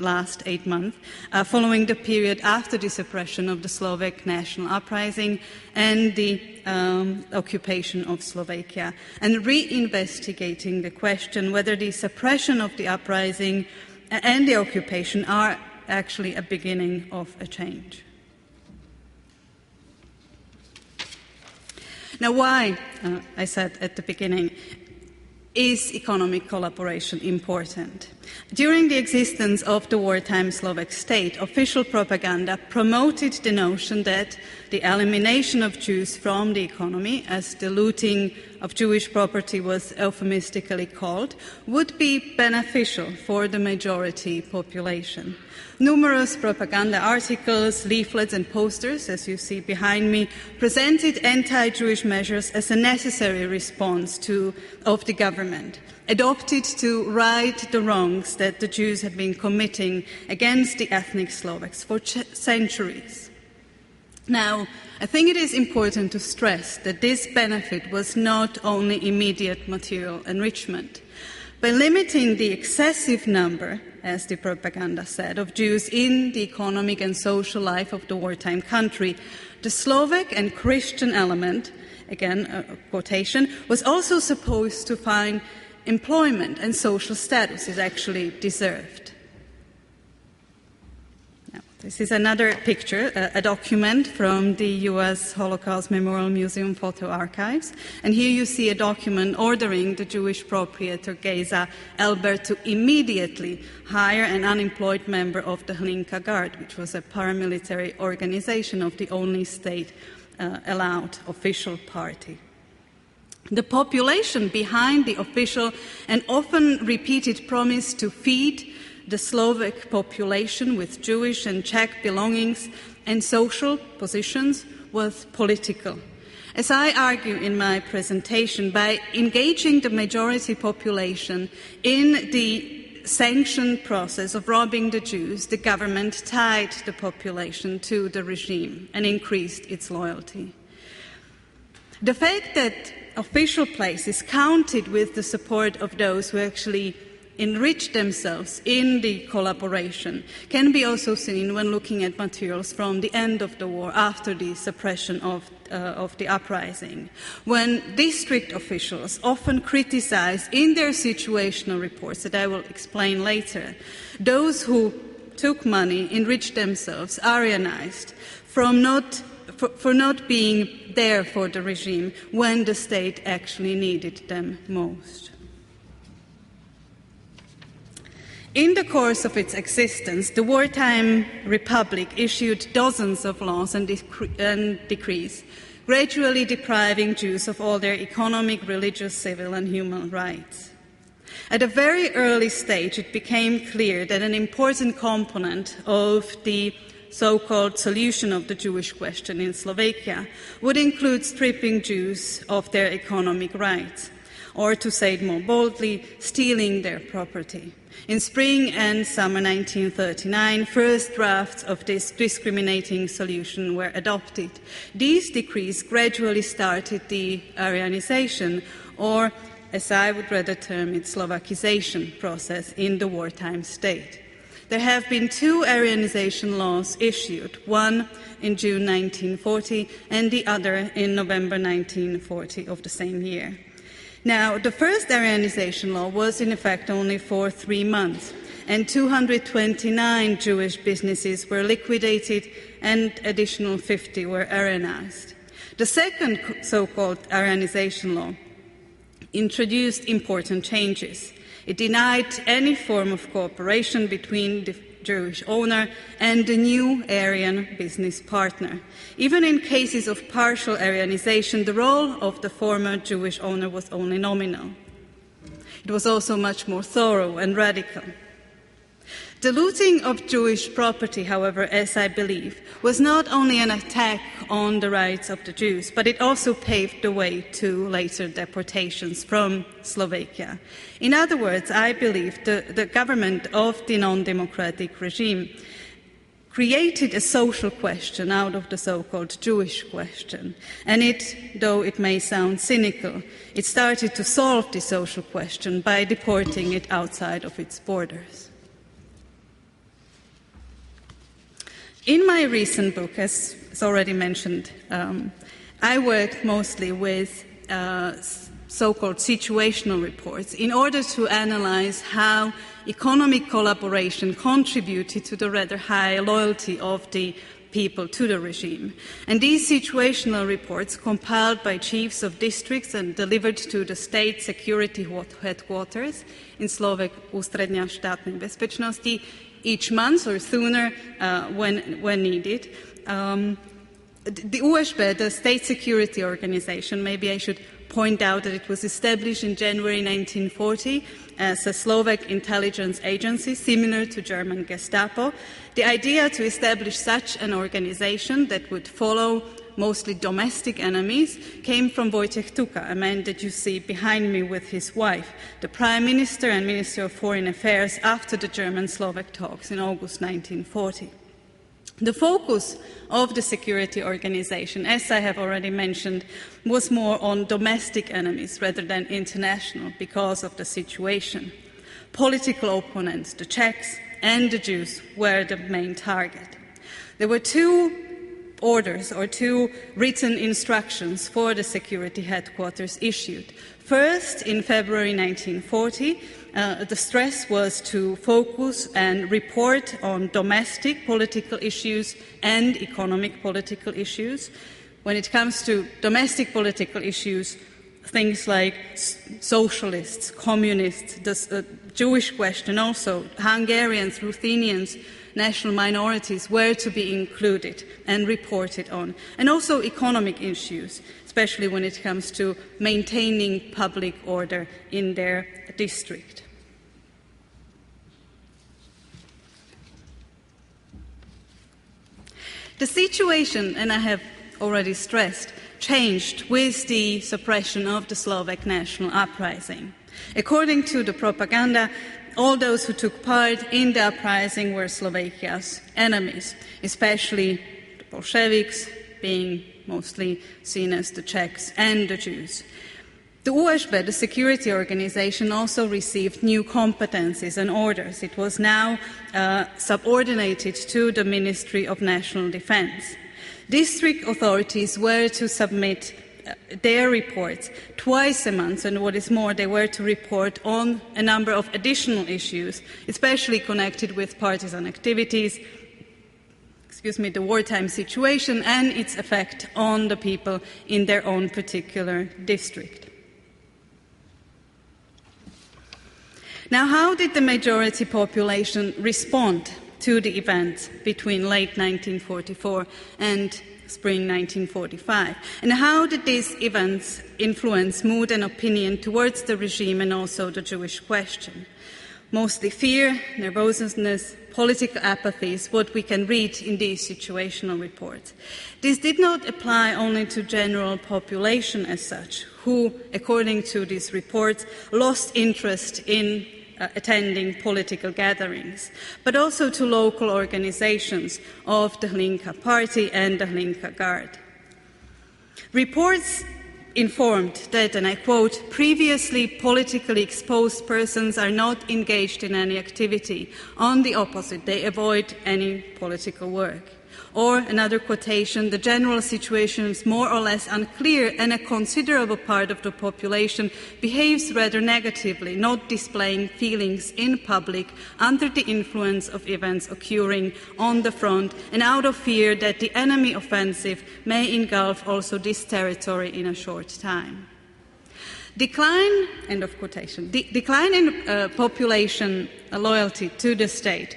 Speaker 3: last 8 months, following the period after the suppression of the Slovak national uprising and the occupation of Slovakia, and reinvestigating the question whether the suppression of the uprising and the occupation are actually a beginning of a change. Now, why, I said at the beginning, is economic collaboration important? During the existence of the wartime Slovak state, official propaganda promoted the notion that the elimination of Jews from the economy, as the looting of Jewish property was euphemistically called, would be beneficial for the majority population. Numerous propaganda articles, leaflets and posters, as you see behind me, presented anti-Jewish measures as a necessary response of the government, adopted to right the wrongs that the Jews had been committing against the ethnic Slovaks for centuries. Now, I think it is important to stress that this benefit was not only immediate material enrichment. By limiting the excessive number, as the propaganda said, of Jews in the economic and social life of the wartime country, the Slovak and Christian element, again a quotation, was also supposed to find employment and social status it actually deserved. Now, this is another picture, a document from the US Holocaust Memorial Museum photo archives. And here you see a document ordering the Jewish proprietor Geza Elbert to immediately hire an unemployed member of the Hlinka Guard, which was a paramilitary organization of the only state-allowed official party. The population behind the official and often repeated promise to feed the Slovak population with Jewish and Czech belongings and social positions was political. As I argue in my presentation, by engaging the majority population in the sanctioned process of robbing the Jews, the government tied the population to the regime and increased its loyalty. The fact that official places counted with the support of those who actually enrich themselves in the collaboration can be also seen when looking at materials from the end of the war, after the suppression of the uprising, when district officials often criticize in their situational reports, that I will explain later, those who took money, enriched themselves, Aryanized, for not being there for the regime when the state actually needed them most. In the course of its existence, the wartime republic issued dozens of laws and decrees, gradually depriving Jews of all their economic, religious, civil and human rights. At a very early stage, it became clear that an important component of the so-called solution of the Jewish question in Slovakia would include stripping Jews of their economic rights, or to say it more boldly, stealing their property. In spring and summer 1939, first drafts of this discriminating solution were adopted. These decrees gradually started the Aryanization, or as I would rather term it, Slovakization process in the wartime state. There have been two Aryanization laws issued, one in June 1940 and the other in November 1940 of the same year. Now, the first Aryanization law was in effect only for 3 months, and 229 Jewish businesses were liquidated and additional 50 were Aryanized. The second so-called Aryanization law introduced important changes. It denied any form of cooperation between the Jewish owner and the new Aryan business partner. Even in cases of partial Aryanization, the role of the former Jewish owner was only nominal. It was also much more thorough and radical. The looting of Jewish property, however, as I believe, was not only an attack on the rights of the Jews, but it also paved the way to later deportations from Slovakia. In other words, I believe the government of the non-democratic regime created a social question out of the so-called Jewish question. And though it may sound cynical, it started to solve the social question by deporting it outside of its borders. In my recent book, as already mentioned, I worked mostly with so-called situational reports in order to analyze how economic collaboration contributed to the rather high loyalty of the people to the regime. And these situational reports, compiled by chiefs of districts and delivered to the state security headquarters in Slovak Ústredňa štátnej bezpečnosti, each month or sooner when needed. The USHB, the State Security Organization, maybe I should point out that it was established in January 1940 as a Slovak intelligence agency similar to German Gestapo. The idea to establish such an organization that would follow mostly domestic enemies came from Wojciech Tuka, a man that you see behind me with his wife, the Prime Minister and Minister of Foreign Affairs after the German-Slovak talks in August 1940. The focus of the security organization, as I have already mentioned, was more on domestic enemies rather than international because of the situation. Political opponents, the Czechs and the Jews, were the main target. There were two orders or two written instructions for the security headquarters issued. First, in February 1940, the stress was to focus and report on domestic political issues and economic political issues. When it comes to domestic political issues, things like socialists, communists, the Jewish question also, Hungarians, Ruthenians, national minorities were to be included and reported on, and also economic issues, especially when it comes to maintaining public order in their district. The situation, and I have already stressed, changed with the suppression of the Slovak national uprising. According to the propaganda, all those who took part in the uprising were Slovakia's enemies, especially the Bolsheviks, being mostly seen as the Czechs and the Jews. The USHB, the security organization, also received new competencies and orders. It was now subordinated to the Ministry of National Defense. District authorities were to submit their reports twice a month, and what is more, they were to report on a number of additional issues, especially connected with partisan activities, the wartime situation and its effect on the people in their own particular district. Now, how did the majority population respond to the events between late 1944 and spring 1945? And how did these events influence mood and opinion towards the regime and also the Jewish question? Mostly fear, nervousness, political apathy is what we can read in these situational reports. This did not apply only to general population as such, who, according to these reports, lost interest in attending political gatherings, but also to local organizations of the Hlinka Party and the Hlinka Guard. Reports informed that, and I quote, previously politically exposed persons are not engaged in any activity. On the opposite, they avoid any political work. Or another quotation, the general situation is more or less unclear and a considerable part of the population behaves rather negatively, not displaying feelings in public under the influence of events occurring on the front and out of fear that the enemy offensive may engulf also this territory in a short time. Decline, end of quotation, decline in population loyalty to the state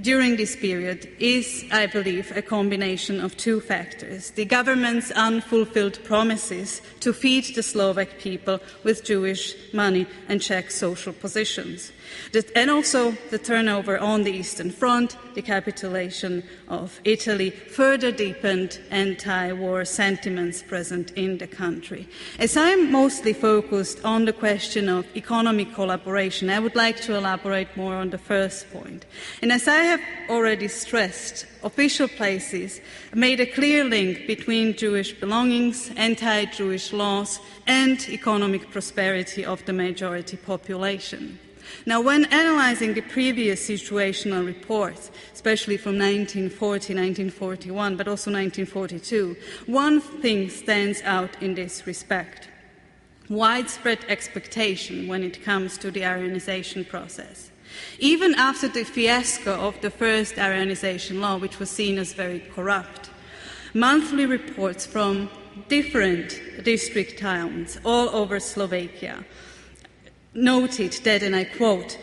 Speaker 3: during this period is, I believe, a combination of two factors: the government's unfulfilled promises to feed the Slovak people with Jewish money and check social positions, and also the turnover on the Eastern Front. The capitulation of Italy further deepened anti-war sentiments present in the country. As I am mostly focused on the question of economic collaboration, I would like to elaborate more on the first point. And as I have already stressed, official places made a clear link between Jewish belongings, anti-Jewish laws, and economic prosperity of the majority population. Now, when analyzing the previous situational reports, especially from 1940, 1941, but also 1942, one thing stands out in this respect: widespread expectation when it comes to the Aryanization process. Even after the fiasco of the first Aryanization law, which was seen as very corrupt, monthly reports from different district towns all over Slovakia noted that, and I quote,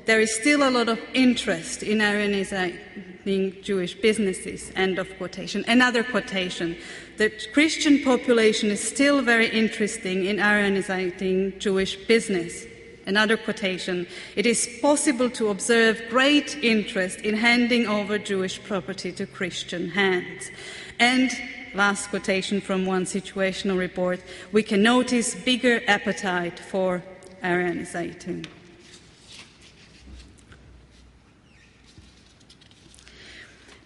Speaker 3: there is still a lot of interest in Aryanizing Jewish businesses, end of quotation. Another quotation, the Christian population is still very interesting in Aryanizing Jewish business. Another quotation, it is possible to observe great interest in handing over Jewish property to Christian hands. And last quotation from one situational report, we can notice bigger appetite for Aryanizing.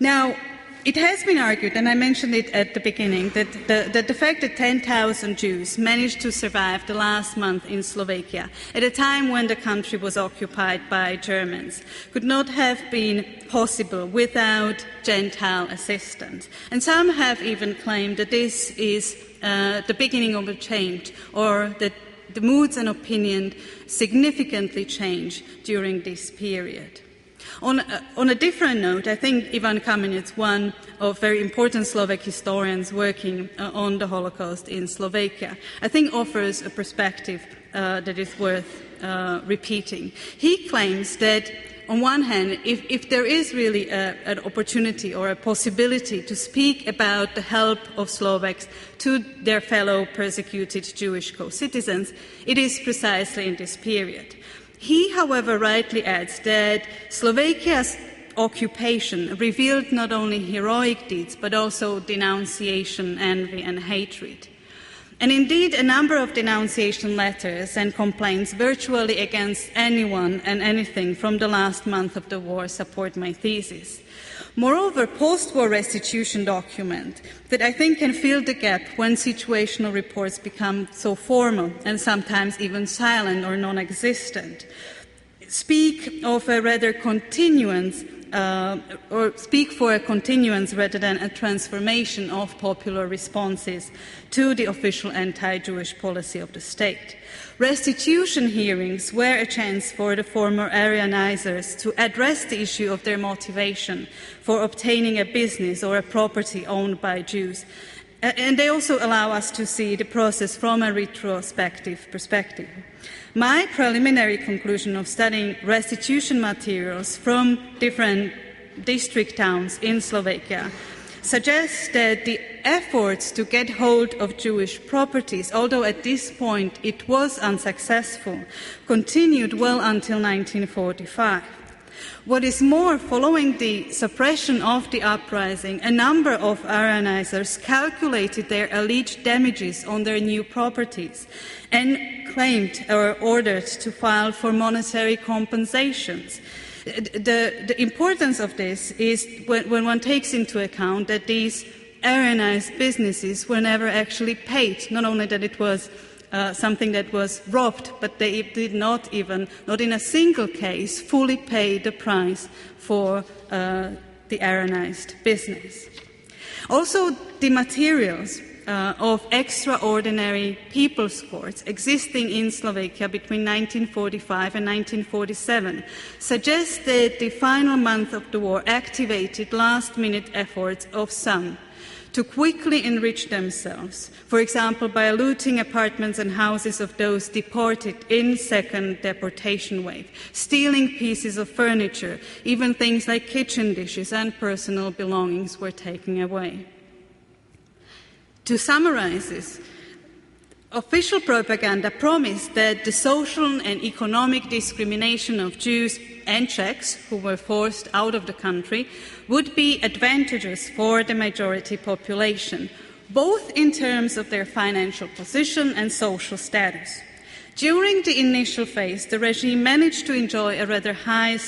Speaker 3: Now, it has been argued, and I mentioned it at the beginning, that the fact that 10,000 Jews managed to survive the last month in Slovakia at a time when the country was occupied by Germans could not have been possible without Gentile assistance. And some have even claimed that this is the beginning of a change, or that the moods and opinion significantly change during this period. On a different note, I think Ivan Kamenec, one of very important Slovak historians working on the Holocaust in Slovakia, I think offers a perspective that is worth repeating. He claims that, on one hand, if there is really an opportunity or a possibility to speak about the help of Slovaks to their fellow persecuted Jewish co-citizens, it is precisely in this period. He, however, rightly adds that Slovakia's occupation revealed not only heroic deeds, but also denunciation, envy, and hatred. And indeed, a number of denunciation letters and complaints virtually against anyone and anything from the last month of the war support my thesis. Moreover, post-war restitution document that I think can fill the gap when situational reports become so formal and sometimes even silent or non-existent, speak of a rather continuance or speak for a continuance rather than a transformation of popular responses to the official anti-Jewish policy of the state. Restitution hearings were a chance for the former Aryanizers to address the issue of their motivation for obtaining a business or a property owned by Jews. And they also allow us to see the process from a retrospective perspective. My preliminary conclusion of studying restitution materials from different district towns in Slovakia suggests that the efforts to get hold of Jewish properties, although at this point it was unsuccessful, continued well until 1945. What is more, following the suppression of the uprising, a number of Aryanizers calculated their alleged damages on their new properties and claimed or ordered to file for monetary compensations. The importance of this is when one takes into account that these Aryanized businesses were never actually paid, not only that it was something that was robbed, but they did not even, not in a single case, fully pay the price for the Aryanized business. Also, the materials of extraordinary people's courts existing in Slovakia between 1945 and 1947 suggest that the final month of the war activated last-minute efforts of some to quickly enrich themselves, for example, by looting apartments and houses of those deported in second deportation wave, stealing pieces of furniture, even things like kitchen dishes and personal belongings were taken away. To summarize this, official propaganda promised that the social and economic discrimination of Jews and Czechs who were forced out of the country would be advantageous for the majority population, both in terms of their financial position and social status. During the initial phase, the regime managed to enjoy a rather high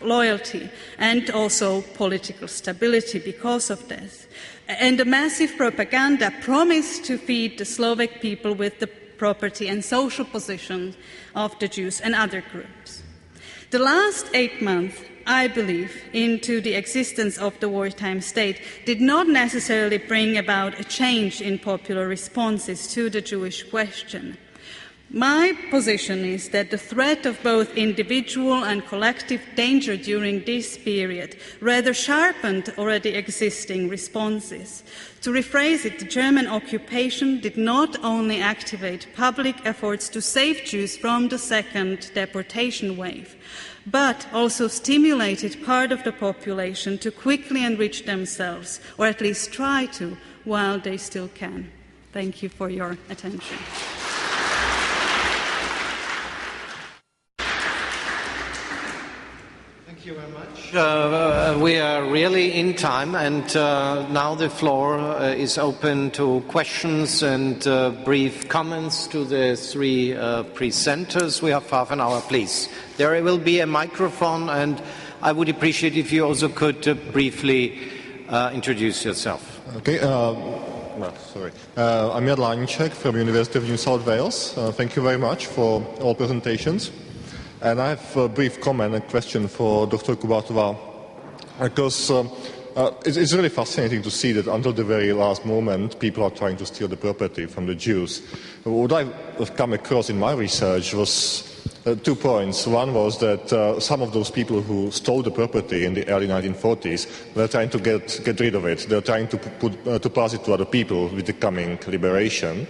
Speaker 3: loyalty and also political stability because of this. And the massive propaganda promised to feed the Slovak people with the property and social position of the Jews and other groups. The last 8 months, I believe, into the existence of the wartime state did not necessarily bring about a change in popular responses to the Jewish question. My position is that the threat of both individual and collective danger during this period rather sharpened already existing responses. To rephrase it, the German occupation did not only activate public efforts to save Jews from the second deportation wave, but also stimulated part of the population to quickly enrich themselves, or at least try to, while they still can. Thank you for your attention.
Speaker 4: Thank you very much. We are really in time, and now the floor is open to questions and brief comments to the three presenters. We have half an hour, please. There will be a microphone, and I would appreciate if you also could briefly introduce yourself.
Speaker 5: Okay. Sorry. I'm Jan Láníček from University of New South Wales. Thank you very much for all presentations. And I have a brief comment and question for Dr. Kubátová, because it's really fascinating to see that until the very last moment, people are trying to steal the property from the Jews. What I've come across in my research was 2 points. One was that some of those people who stole the property in the early 1940s were trying to get rid of it. They're trying to pass it to other people with the coming liberation.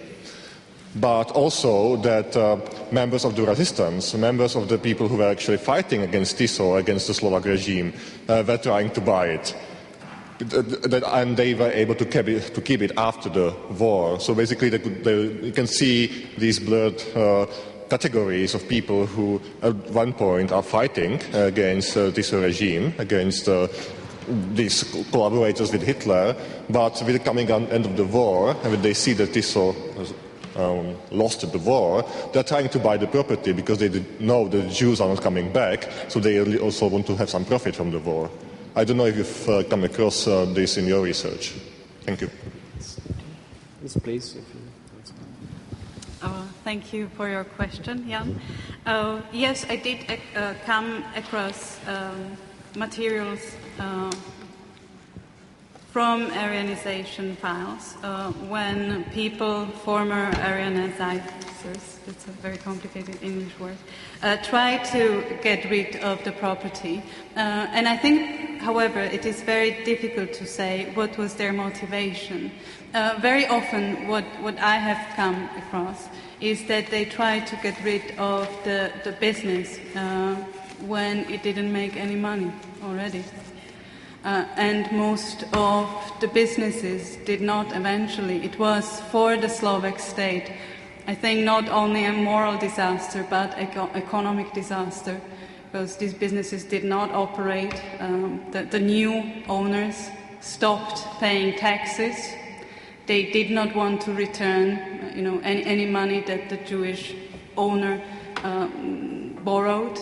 Speaker 5: But also that members of the resistance, members of the people who were actually fighting against Tiso, against the Slovak regime, were trying to buy it. And they were able to keep it after the war. So basically you can see these blurred categories of people who at one point are fighting against this regime, against these collaborators with Hitler, but with the coming end of the war, and when they see that Tiso lost the war, they're trying to buy the property because they know the Jews are not coming back, so they also want to have some profit from the war. I don't know if you've come across this in your research. Thank you.
Speaker 4: Yes, please.
Speaker 3: Thank you for your question, Jan. Yes, I did come across materials from Aryanization files when people, former Aryanizers, it's a very complicated English word, try to get rid of the property. And I think, however, it is very difficult to say what was their motivation. Very often what I have come across is that they try to get rid of the business when it didn't make any money already. And most of the businesses did not eventually. It was for the Slovak state, I think, not only a moral disaster but economic disaster, because these businesses did not operate. The new owners stopped paying taxes. They did not want to return, any money that the Jewish owner borrowed.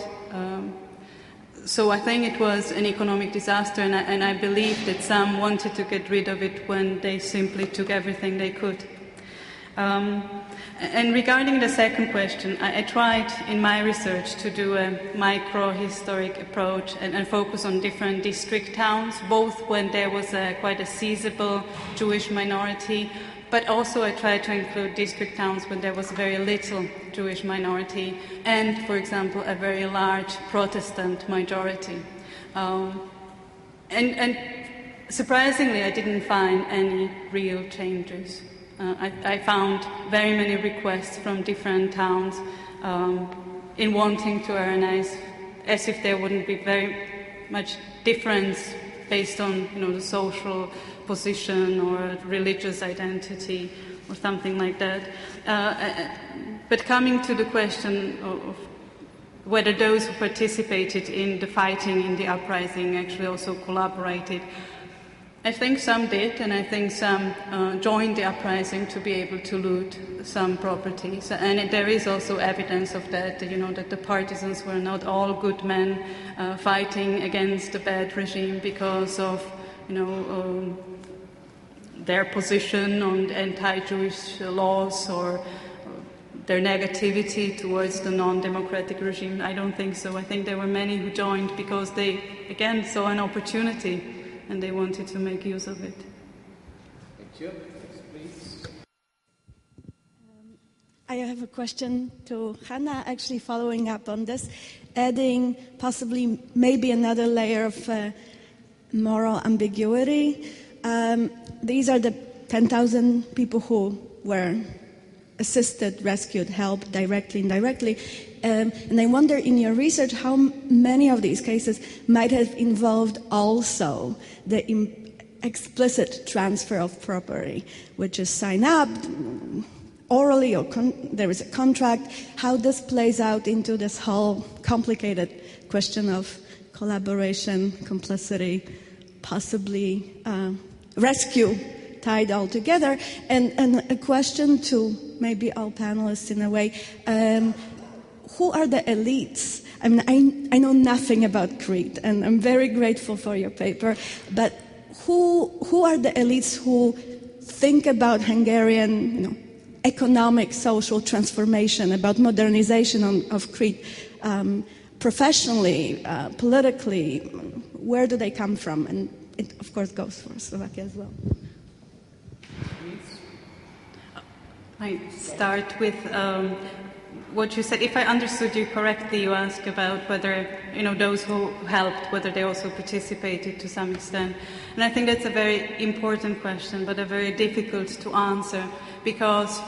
Speaker 3: So I think it was an economic disaster, and I believe that some wanted to get rid of it when they simply took everything they could. And regarding the second question, I tried in my research to do a micro-historic approach and focus on different district towns, both when there was quite a sizable Jewish minority, but also I tried to include district towns when there was very little Jewish minority and, for example, a very large Protestant majority. And surprisingly, I didn't find any real changes. I found very many requests from different towns in wanting to Aryanize, as if there wouldn't be very much difference based on the social position or religious identity or something like that. But coming to the question of whether those who participated in the fighting, in the uprising, actually also collaborated, I think some did, and I think some joined the uprising to be able to loot some properties. And there is also evidence of that, that the partisans were not all good men fighting against a bad regime because of, their position on anti-Jewish laws or their negativity towards the non-democratic regime. I don't think so. I think there were many who joined because they, again, saw an opportunity and they wanted to make use of it.
Speaker 4: Thank you. Please.
Speaker 6: I have a question to Hana, actually following up on this, adding possibly maybe another layer of moral ambiguity. These are the 10,000 people who were assisted, rescued, helped directly, indirectly. And I wonder in your research how many of these cases might have involved also the explicit transfer of property, which is signed up orally or there is a contract, how this plays out into this whole complicated question of collaboration, complicity, possibly rescue tied all together. And a question to maybe all panelists in a way, who are the elites? I mean, I know nothing about Crete, and I'm very grateful for your paper, but who are the elites who think about Hungarian economic, social transformation, about modernization of Crete, professionally, politically? Where do they come from? And it, of course, goes for Slovakia as well.
Speaker 3: I start with what you said. If I understood you correctly, you asked about whether those who helped, whether they also participated to some extent. And I think that's a very important question, but a very difficult to answer, because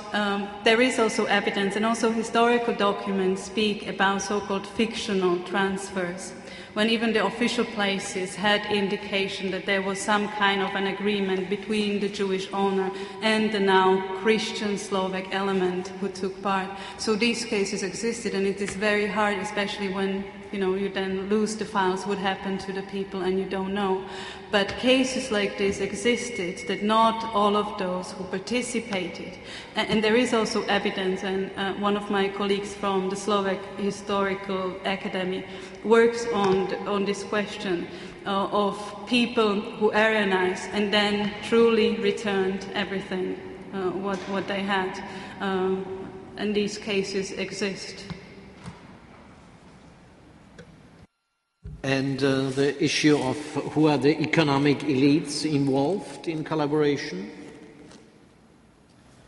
Speaker 3: there is also evidence, and also historical documents speak about so-called fictional transfers, when even the official places had indication that there was some kind of an agreement between the Jewish owner and the now Christian Slovak element who took part. So these cases existed, and it is very hard, especially when you then lose the files, what happened to the people and you don't know. But cases like this existed, that not all of those who participated, and there is also evidence, and one of my colleagues from the Slovak Historical Academy works on this question, of people who Aryanized and then truly returned everything what they had. And these cases exist.
Speaker 4: And the issue of who are the economic elites involved in collaboration?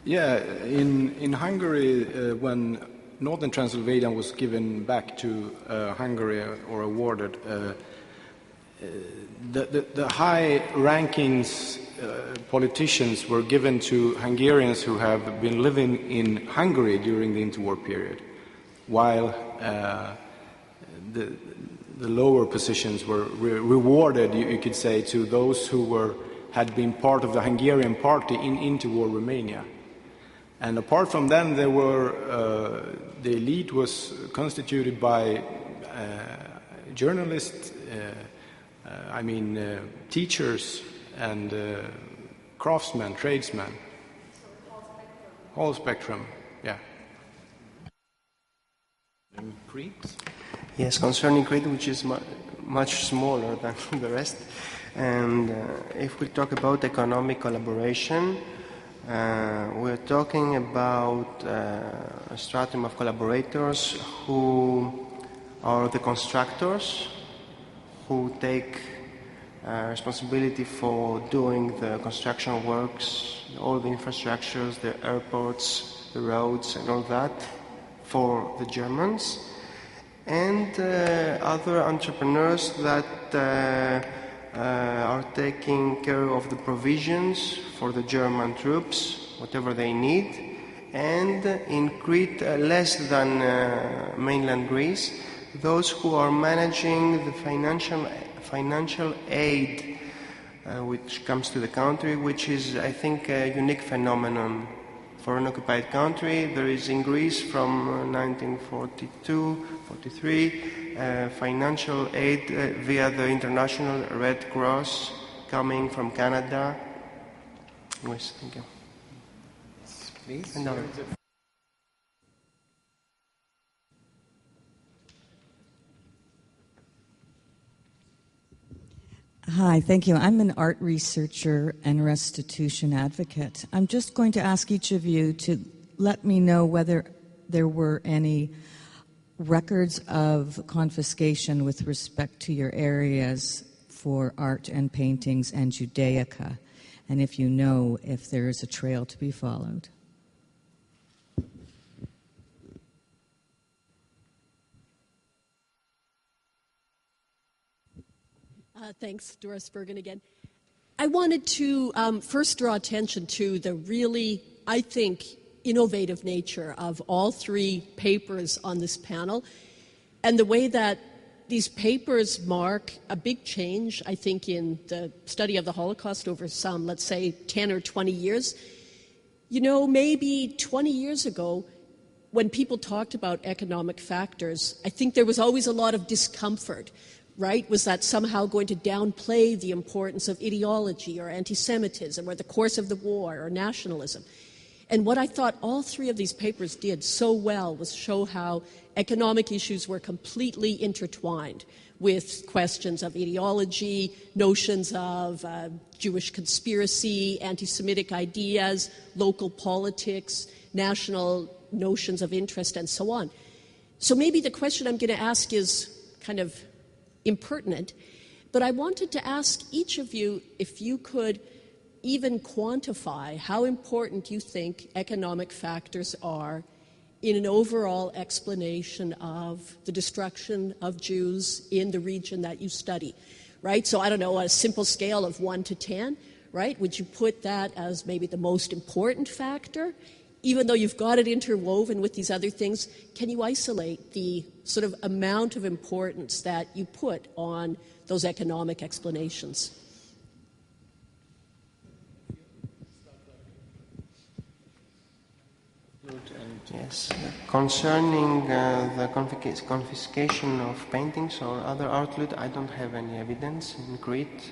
Speaker 2: Yeah, in Hungary, when Northern Transylvania was given back to Hungary or awarded, the high rankings politicians were given to Hungarians who have been living in Hungary during the interwar period, while the lower positions were rewarded, you could say, to those who had been part of the Hungarian party in interwar Romania. And apart from them, there were the elite was constituted by journalists, teachers, and craftsmen, tradesmen. Whole spectrum, yeah.
Speaker 4: And Crete?
Speaker 1: Yes, concerning Crete, which is much smaller than the rest, and if we talk about economic collaboration, we're talking about a stratum of collaborators who are the constructors, who take responsibility for doing the construction works, all the infrastructures, the airports, the roads, and all that for the Germans, and other entrepreneurs that are taking care of the provisions for the German troops, whatever they need, and in Crete, less than mainland Greece, those who are managing the financial aid which comes to the country, which is, I think, a unique phenomenon for an occupied country. There is in Greece from 1942-43 financial aid via the International Red Cross coming from Canada. Yes, thank you.
Speaker 4: Please.
Speaker 7: Hi, thank you. I'm an art researcher and restitution advocate. I'm just going to ask each of you to let me know whether there were any records of confiscation with respect to your areas for art and paintings and Judaica, and if you know if there is a trail to be followed.
Speaker 8: Thanks, Doris Bergen again. I wanted to first draw attention to the really, I think, innovative nature of all three papers on this panel and the way that these papers mark a big change, I think, in the study of the Holocaust over some, let's say, 10 or 20 years. You know, maybe 20 years ago, when people talked about economic factors, I think there was always a lot of discomfort. Right? Was that somehow going to downplay the importance of ideology or anti-Semitism or the course of the war or nationalism? And what I thought all three of these papers did so well was show how economic issues were completely intertwined with questions of ideology, notions of Jewish conspiracy, anti-Semitic ideas, local politics, national notions of interest, and so on. So maybe the question I'm going to ask is kind of impertinent, but I wanted to ask each of you if you could even quantify how important you think economic factors are in an overall explanation of the destruction of Jews in the region that you study, right? So I don't know, on a simple scale of 1 to 10, right? Would you put that as maybe the most important factor? Even though you've got it interwoven with these other things, can you isolate the sort of amount of importance that you put on those economic explanations?
Speaker 1: Yes, concerning the confiscation of paintings or other art loot, I don't have any evidence in Crete.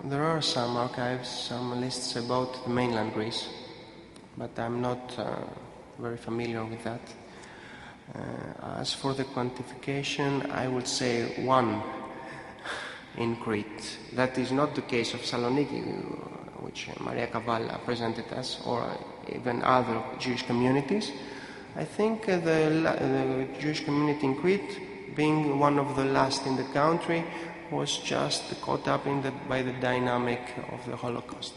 Speaker 1: There are some archives, some lists about the mainland Greece, but I'm not very familiar with that. As for the quantification, I would say 1. in Crete. That is not the case of Saloniki, which Maria Kavala presented us, or even other Jewish communities. I think the Jewish community in Crete, being one of the last in the country, was just caught up by the dynamic of the Holocaust.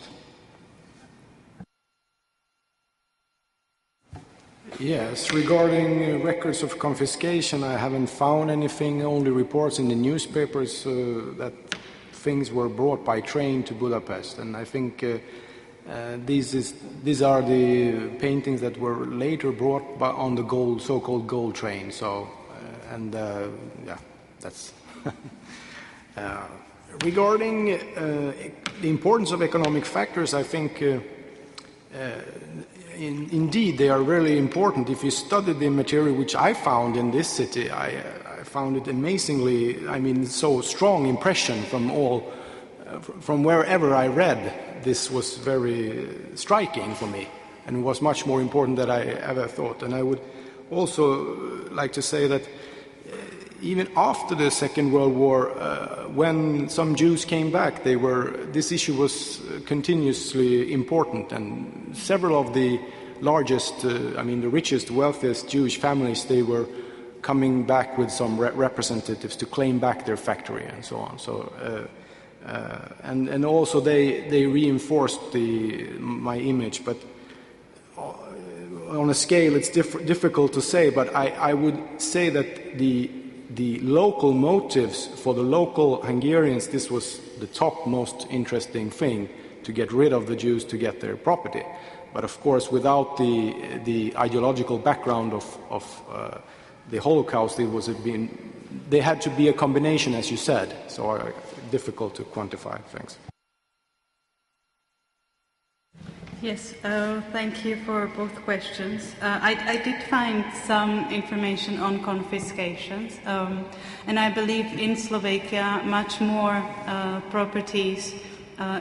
Speaker 2: Yes, regarding records of confiscation, I haven't found anything, only reports in the newspapers that things were brought by train to Budapest. And I think these are the paintings that were later brought on the so-called gold train. So, yeah, that's... regarding the importance of economic factors, I think indeed they are really important. If you study the material which I found in this city, I found it amazingly, so strong impression from wherever I read. This was very striking for me, and it was much more important than I ever thought. And I would also like to say that even after the Second World War, when some Jews came back, this issue was continuously important, and several of the largest, the richest, wealthiest Jewish families, they were coming back with some representatives to claim back their factory and so on. So, and also they reinforced my image, but on a scale it's difficult to say. But I would say that the local motives for the local Hungarians, this was the top most interesting thing, to get rid of the Jews, to get their property. But of course, without the ideological background of the Holocaust, they had to be a combination, as you said. So difficult to quantify. Thanks.
Speaker 3: Yes, thank you for both questions. I did find some information on confiscations, and I believe in Slovakia much more properties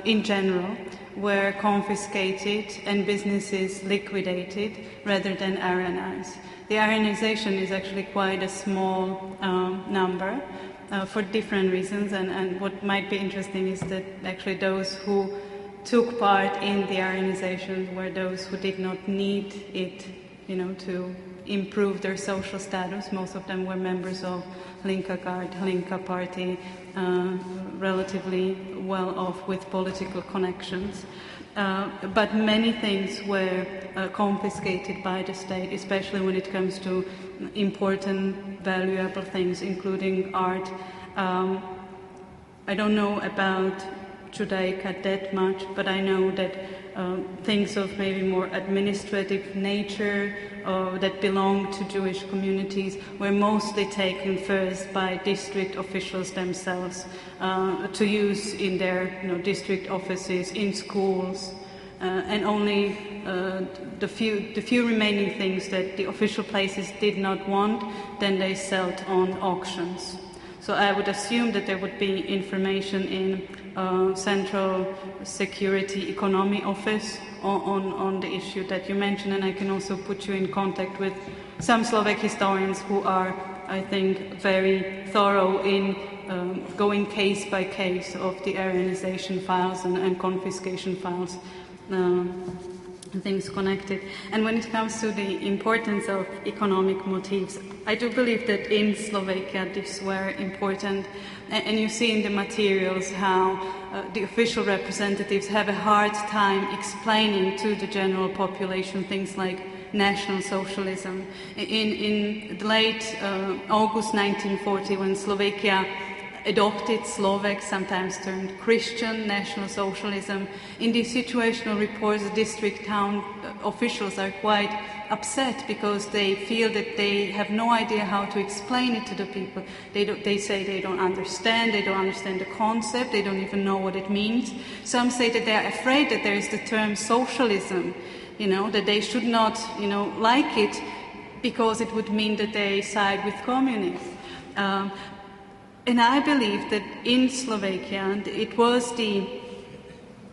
Speaker 3: in general were confiscated and businesses liquidated rather than Aryanized. The Aryanization is actually quite a small number for different reasons, and what might be interesting is that actually those who took part in the Aryanization were those who did not need it, to improve their social status. Most of them were members of Hlinka Guard, Hlinka Party, relatively well off with political connections. But many things were confiscated by the state, especially when it comes to important, valuable things, including art. I don't know about Judaica that much, but I know that things of maybe more administrative nature that belong to Jewish communities were mostly taken first by district officials themselves to use in their district offices, in schools, and only the few remaining things that the official places did not want, then they sold on auctions. So I would assume that there would be information in Central Security Economy Office on the issue that you mentioned, and I can also put you in contact with some Slovak historians who are, I think, very thorough in going case by case of the Aryanization files and confiscation files. Things connected. And when it comes to the importance of economic motives, I do believe that in Slovakia these were important. And you see in the materials how the official representatives have a hard time explaining to the general population things like National Socialism. In the late August 1940, when Slovakia adopted Slovak, sometimes termed Christian National Socialism, in these situational reports, the district town officials are quite upset because they feel that they have no idea how to explain it to the people. They say they don't understand the concept, they don't even know what it means. Some say that they are afraid that there is the term socialism, that they should not, like it because it would mean that they side with communists. And I believe that in Slovakia, it was the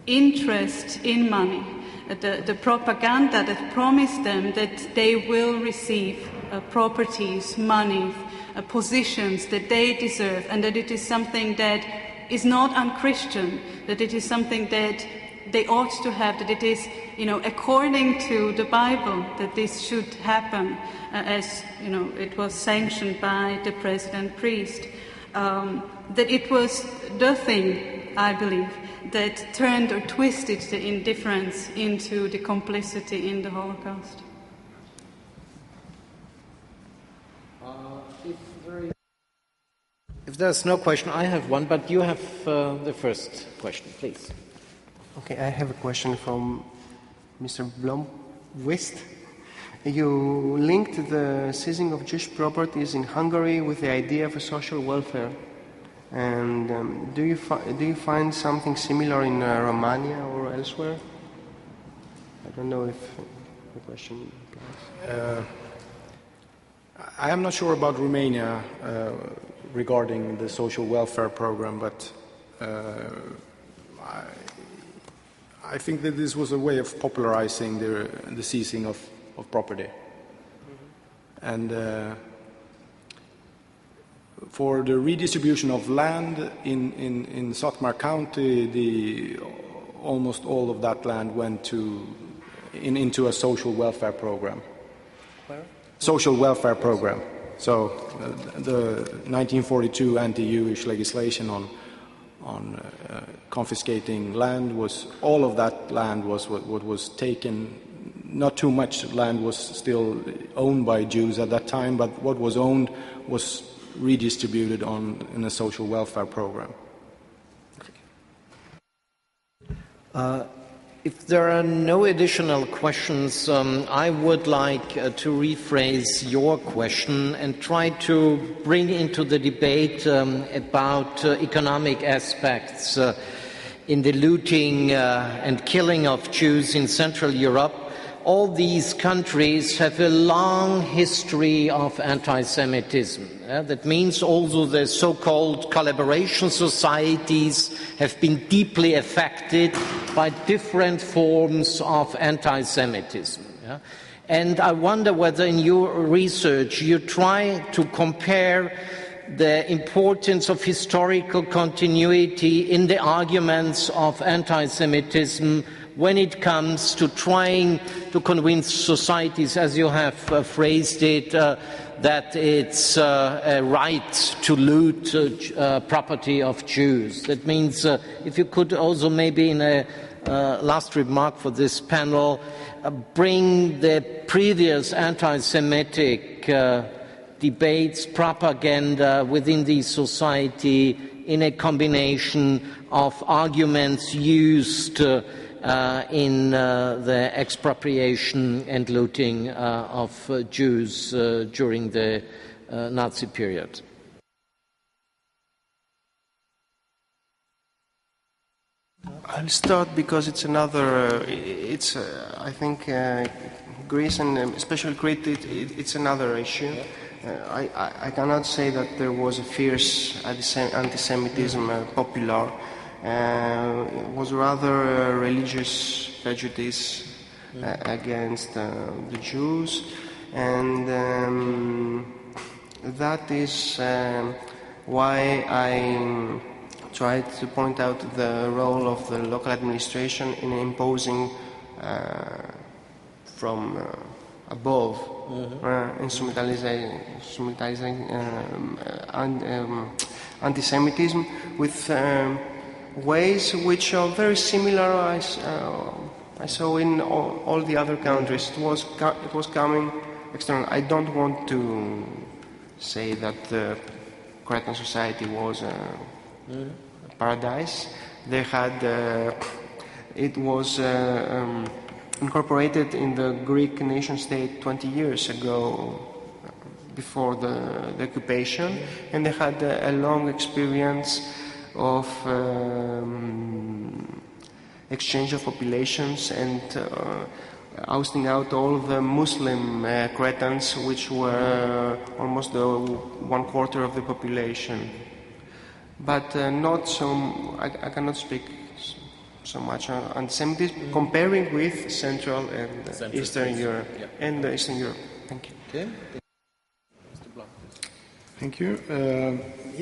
Speaker 3: interest in money, the propaganda that promised them that they will receive properties, money, positions that they deserve, and that it is something that is not unchristian, that it is something that they ought to have, that it is, according to the Bible, that this should happen, as, it was sanctioned by the president priest, that it was the thing, I believe, that turned or twisted the indifference into the complicity in the Holocaust.
Speaker 4: If there's no question, I have one, but you have the first question, please.
Speaker 1: Okay, I have a question from Mr. Blomqvist. You linked the seizing of Jewish properties in Hungary with the idea of a social welfare. And do you find something similar in Romania or elsewhere? I don't know if the question applies.
Speaker 2: I am not sure about Romania regarding the social welfare program, but I think that this was a way of popularizing the seizing of property. And for the redistribution of land in Szatmár County, almost all of that land went into a social welfare program.
Speaker 1: Where?
Speaker 2: Social welfare program. So the 1942 anti-Jewish legislation on confiscating land all of that land was what was taken. Not too much land was still owned by Jews at that time, but what was owned was redistributed in a social welfare program.
Speaker 4: If there are no additional questions, I would like to rephrase your question and try to bring into the debate about economic aspects in the looting and killing of Jews in Central Europe. All these countries have a long history of anti-Semitism. That means also the so-called collaboration societies have been deeply affected by different forms of anti-Semitism. And I wonder whether in your research you try to compare the importance of historical continuity in the arguments of anti-Semitism when it comes to trying to convince societies, as you have phrased it, that it's a right to loot property of Jews. That means if you could also maybe in a last remark for this panel, bring the previous anti-Semitic debates, propaganda within the society in a combination of arguments used in the expropriation and looting of Jews during the Nazi period.
Speaker 1: I'll start because it's another, I think Greece and especially Crete, it's another issue. I cannot say that there was a fierce anti-Semitism popular. It was rather a religious prejudice against the Jews, and that is why I tried to point out the role of the local administration in imposing from above instrumentalizing anti-Semitism with ways which are very similar. I saw in all the other countries. It was coming external. I don't want to say that the Cretan society was a paradise. They had it was incorporated in the Greek nation-state 20 years ago, before the occupation, and they had a long experience of exchange of populations and ousting out all the Muslim Cretans, which were almost 1/4 of the population. But not so. I cannot speak so much on anti-Semitism comparing with Central and Eastern Europe.
Speaker 4: Yeah.
Speaker 1: And Eastern Europe. Thank you.
Speaker 4: Okay.
Speaker 2: Thank you.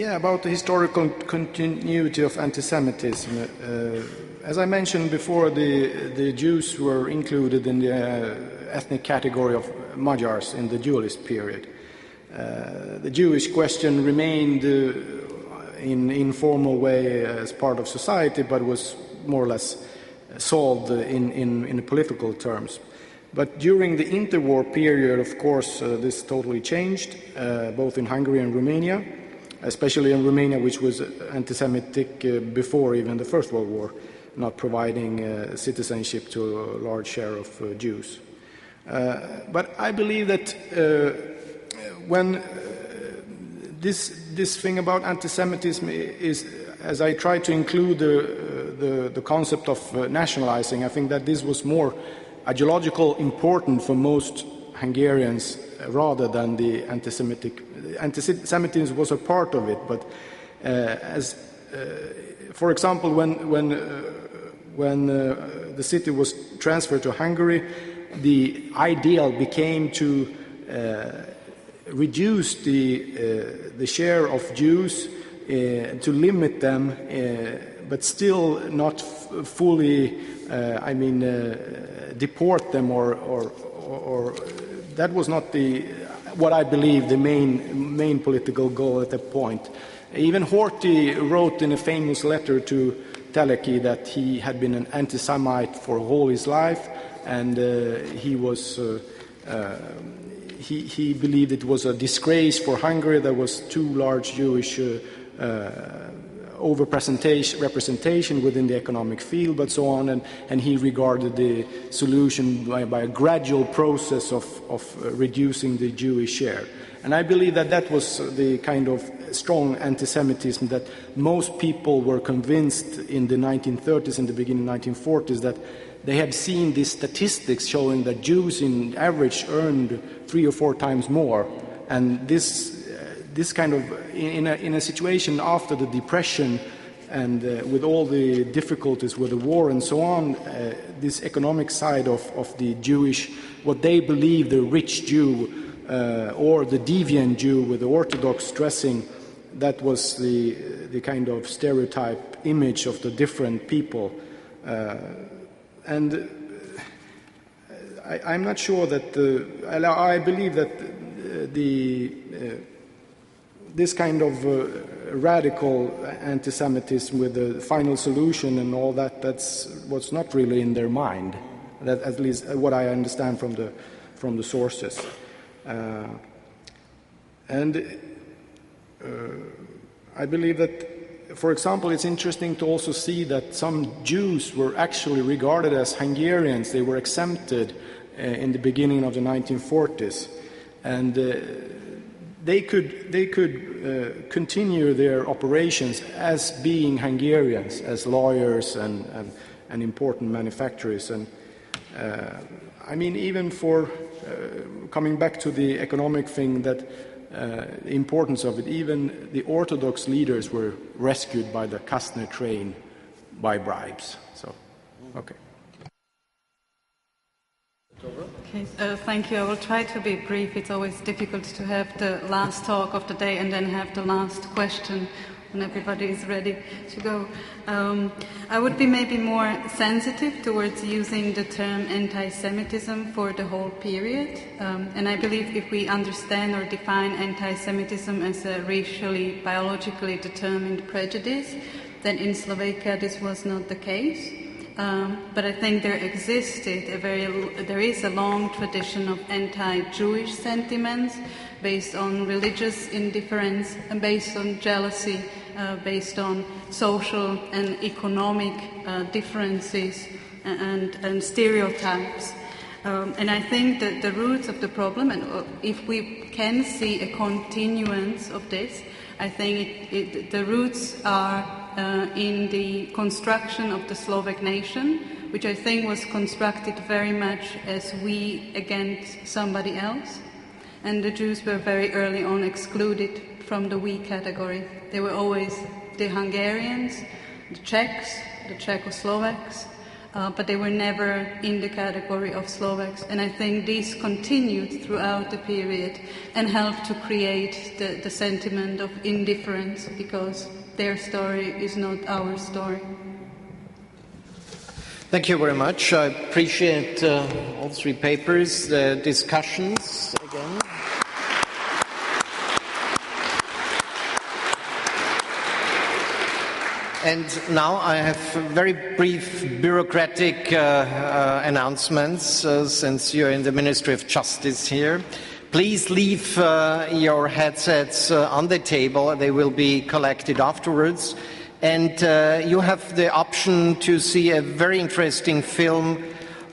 Speaker 2: About the historical continuity of anti-Semitism. As I mentioned before, the Jews were included in the ethnic category of Magyars in the dualist period. The Jewish question remained in informal way as part of society, but was more or less solved in political terms. But during the interwar period, of course, this totally changed, both in Hungary and Romania, especially in Romania, which was anti-Semitic before even the First World War, not providing citizenship to a large share of Jews. But I believe that when this thing about anti-Semitism is, as I try to include the concept of nationalizing, I think that this was more ideological important for most Hungarians rather than the anti-Semitism was a part of it. But for example, when the city was transferred to Hungary, the ideal became to reduce the share of Jews, to limit them, but still not fully, deport them, or that was not what I believe the main political goal at that point. Even Horthy wrote in a famous letter to Teleki that he had been an anti-Semite for all his life, and he believed it was a disgrace for Hungary. There was too large Jewish representation within the economic field, but so on, and he regarded the solution by a gradual process of reducing the Jewish share. And I believe that was the kind of strong anti-Semitism that most people were convinced in the 1930s and the beginning of the 1940s, that they had seen these statistics showing that Jews in average earned 3 or 4 times more, and this kind of, in a situation after the Depression and with all the difficulties with the war and so on, this economic side of the Jewish, what they believe the rich Jew or the deviant Jew with the Orthodox dressing, that was the kind of stereotype image of the different people. And I'm not sure that I believe that this kind of radical anti-Semitism with the final solution and all that's what's not really in their mind. That, at least what I understand from the sources. I believe that, for example, it's interesting to also see that some Jews were actually regarded as Hungarians. They were exempted in the beginning of the 1940s, and they could continue their operations as being Hungarians, as lawyers and important manufacturers. And even for coming back to the economic thing, that the importance of it, even the Orthodox leaders were rescued by the Kastner train by bribes. So, okay.
Speaker 3: Okay, thank you. I will try to be brief. It's always difficult to have the last talk of the day and then have the last question when everybody is ready to go. I would be maybe more sensitive towards using the term anti-Semitism for the whole period. And I believe if we understand or define anti-Semitism as a racially, biologically determined prejudice, then in Slovakia this was not the case. But I think there is a long tradition of anti-Jewish sentiments based on religious indifference and based on jealousy, based on social and economic differences and stereotypes. And I think that the roots of the problem, and if we can see a continuance of this, I think the roots are in the construction of the Slovak nation, which I think was constructed very much as we against somebody else. And the Jews were very early on excluded from the we category. They were always the Hungarians, the Czechs, the Czechoslovaks, but they were never in the category of Slovaks. And I think this continued throughout the period and helped to create the sentiment of indifference, because their story is not our story.
Speaker 4: Thank you very much. I appreciate all three papers, the discussions again. And now I have very brief bureaucratic announcements, since you're in the Ministry of Justice here. Please leave your headsets on the table. They will be collected afterwards. And you have the option to see a very interesting film,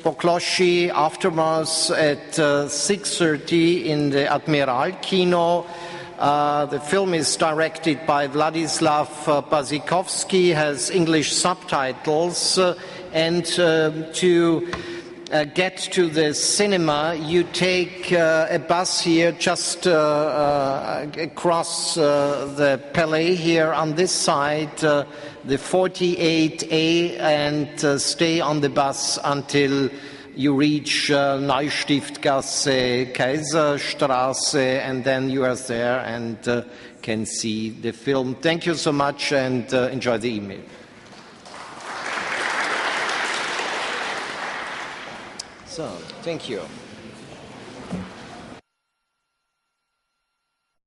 Speaker 4: Pokloshi, Aftermath, at 6:30 in the Admiral Kino. The film is directed by Vladislav Pazikovsky, has English subtitles, and to get to the cinema, you take a bus here just across the Palais here on this side, the 48A, and stay on the bus until you reach Neustiftgasse, Kaiserstraße, and then you are there and can see the film. Thank you so much, and enjoy the email. So, thank you.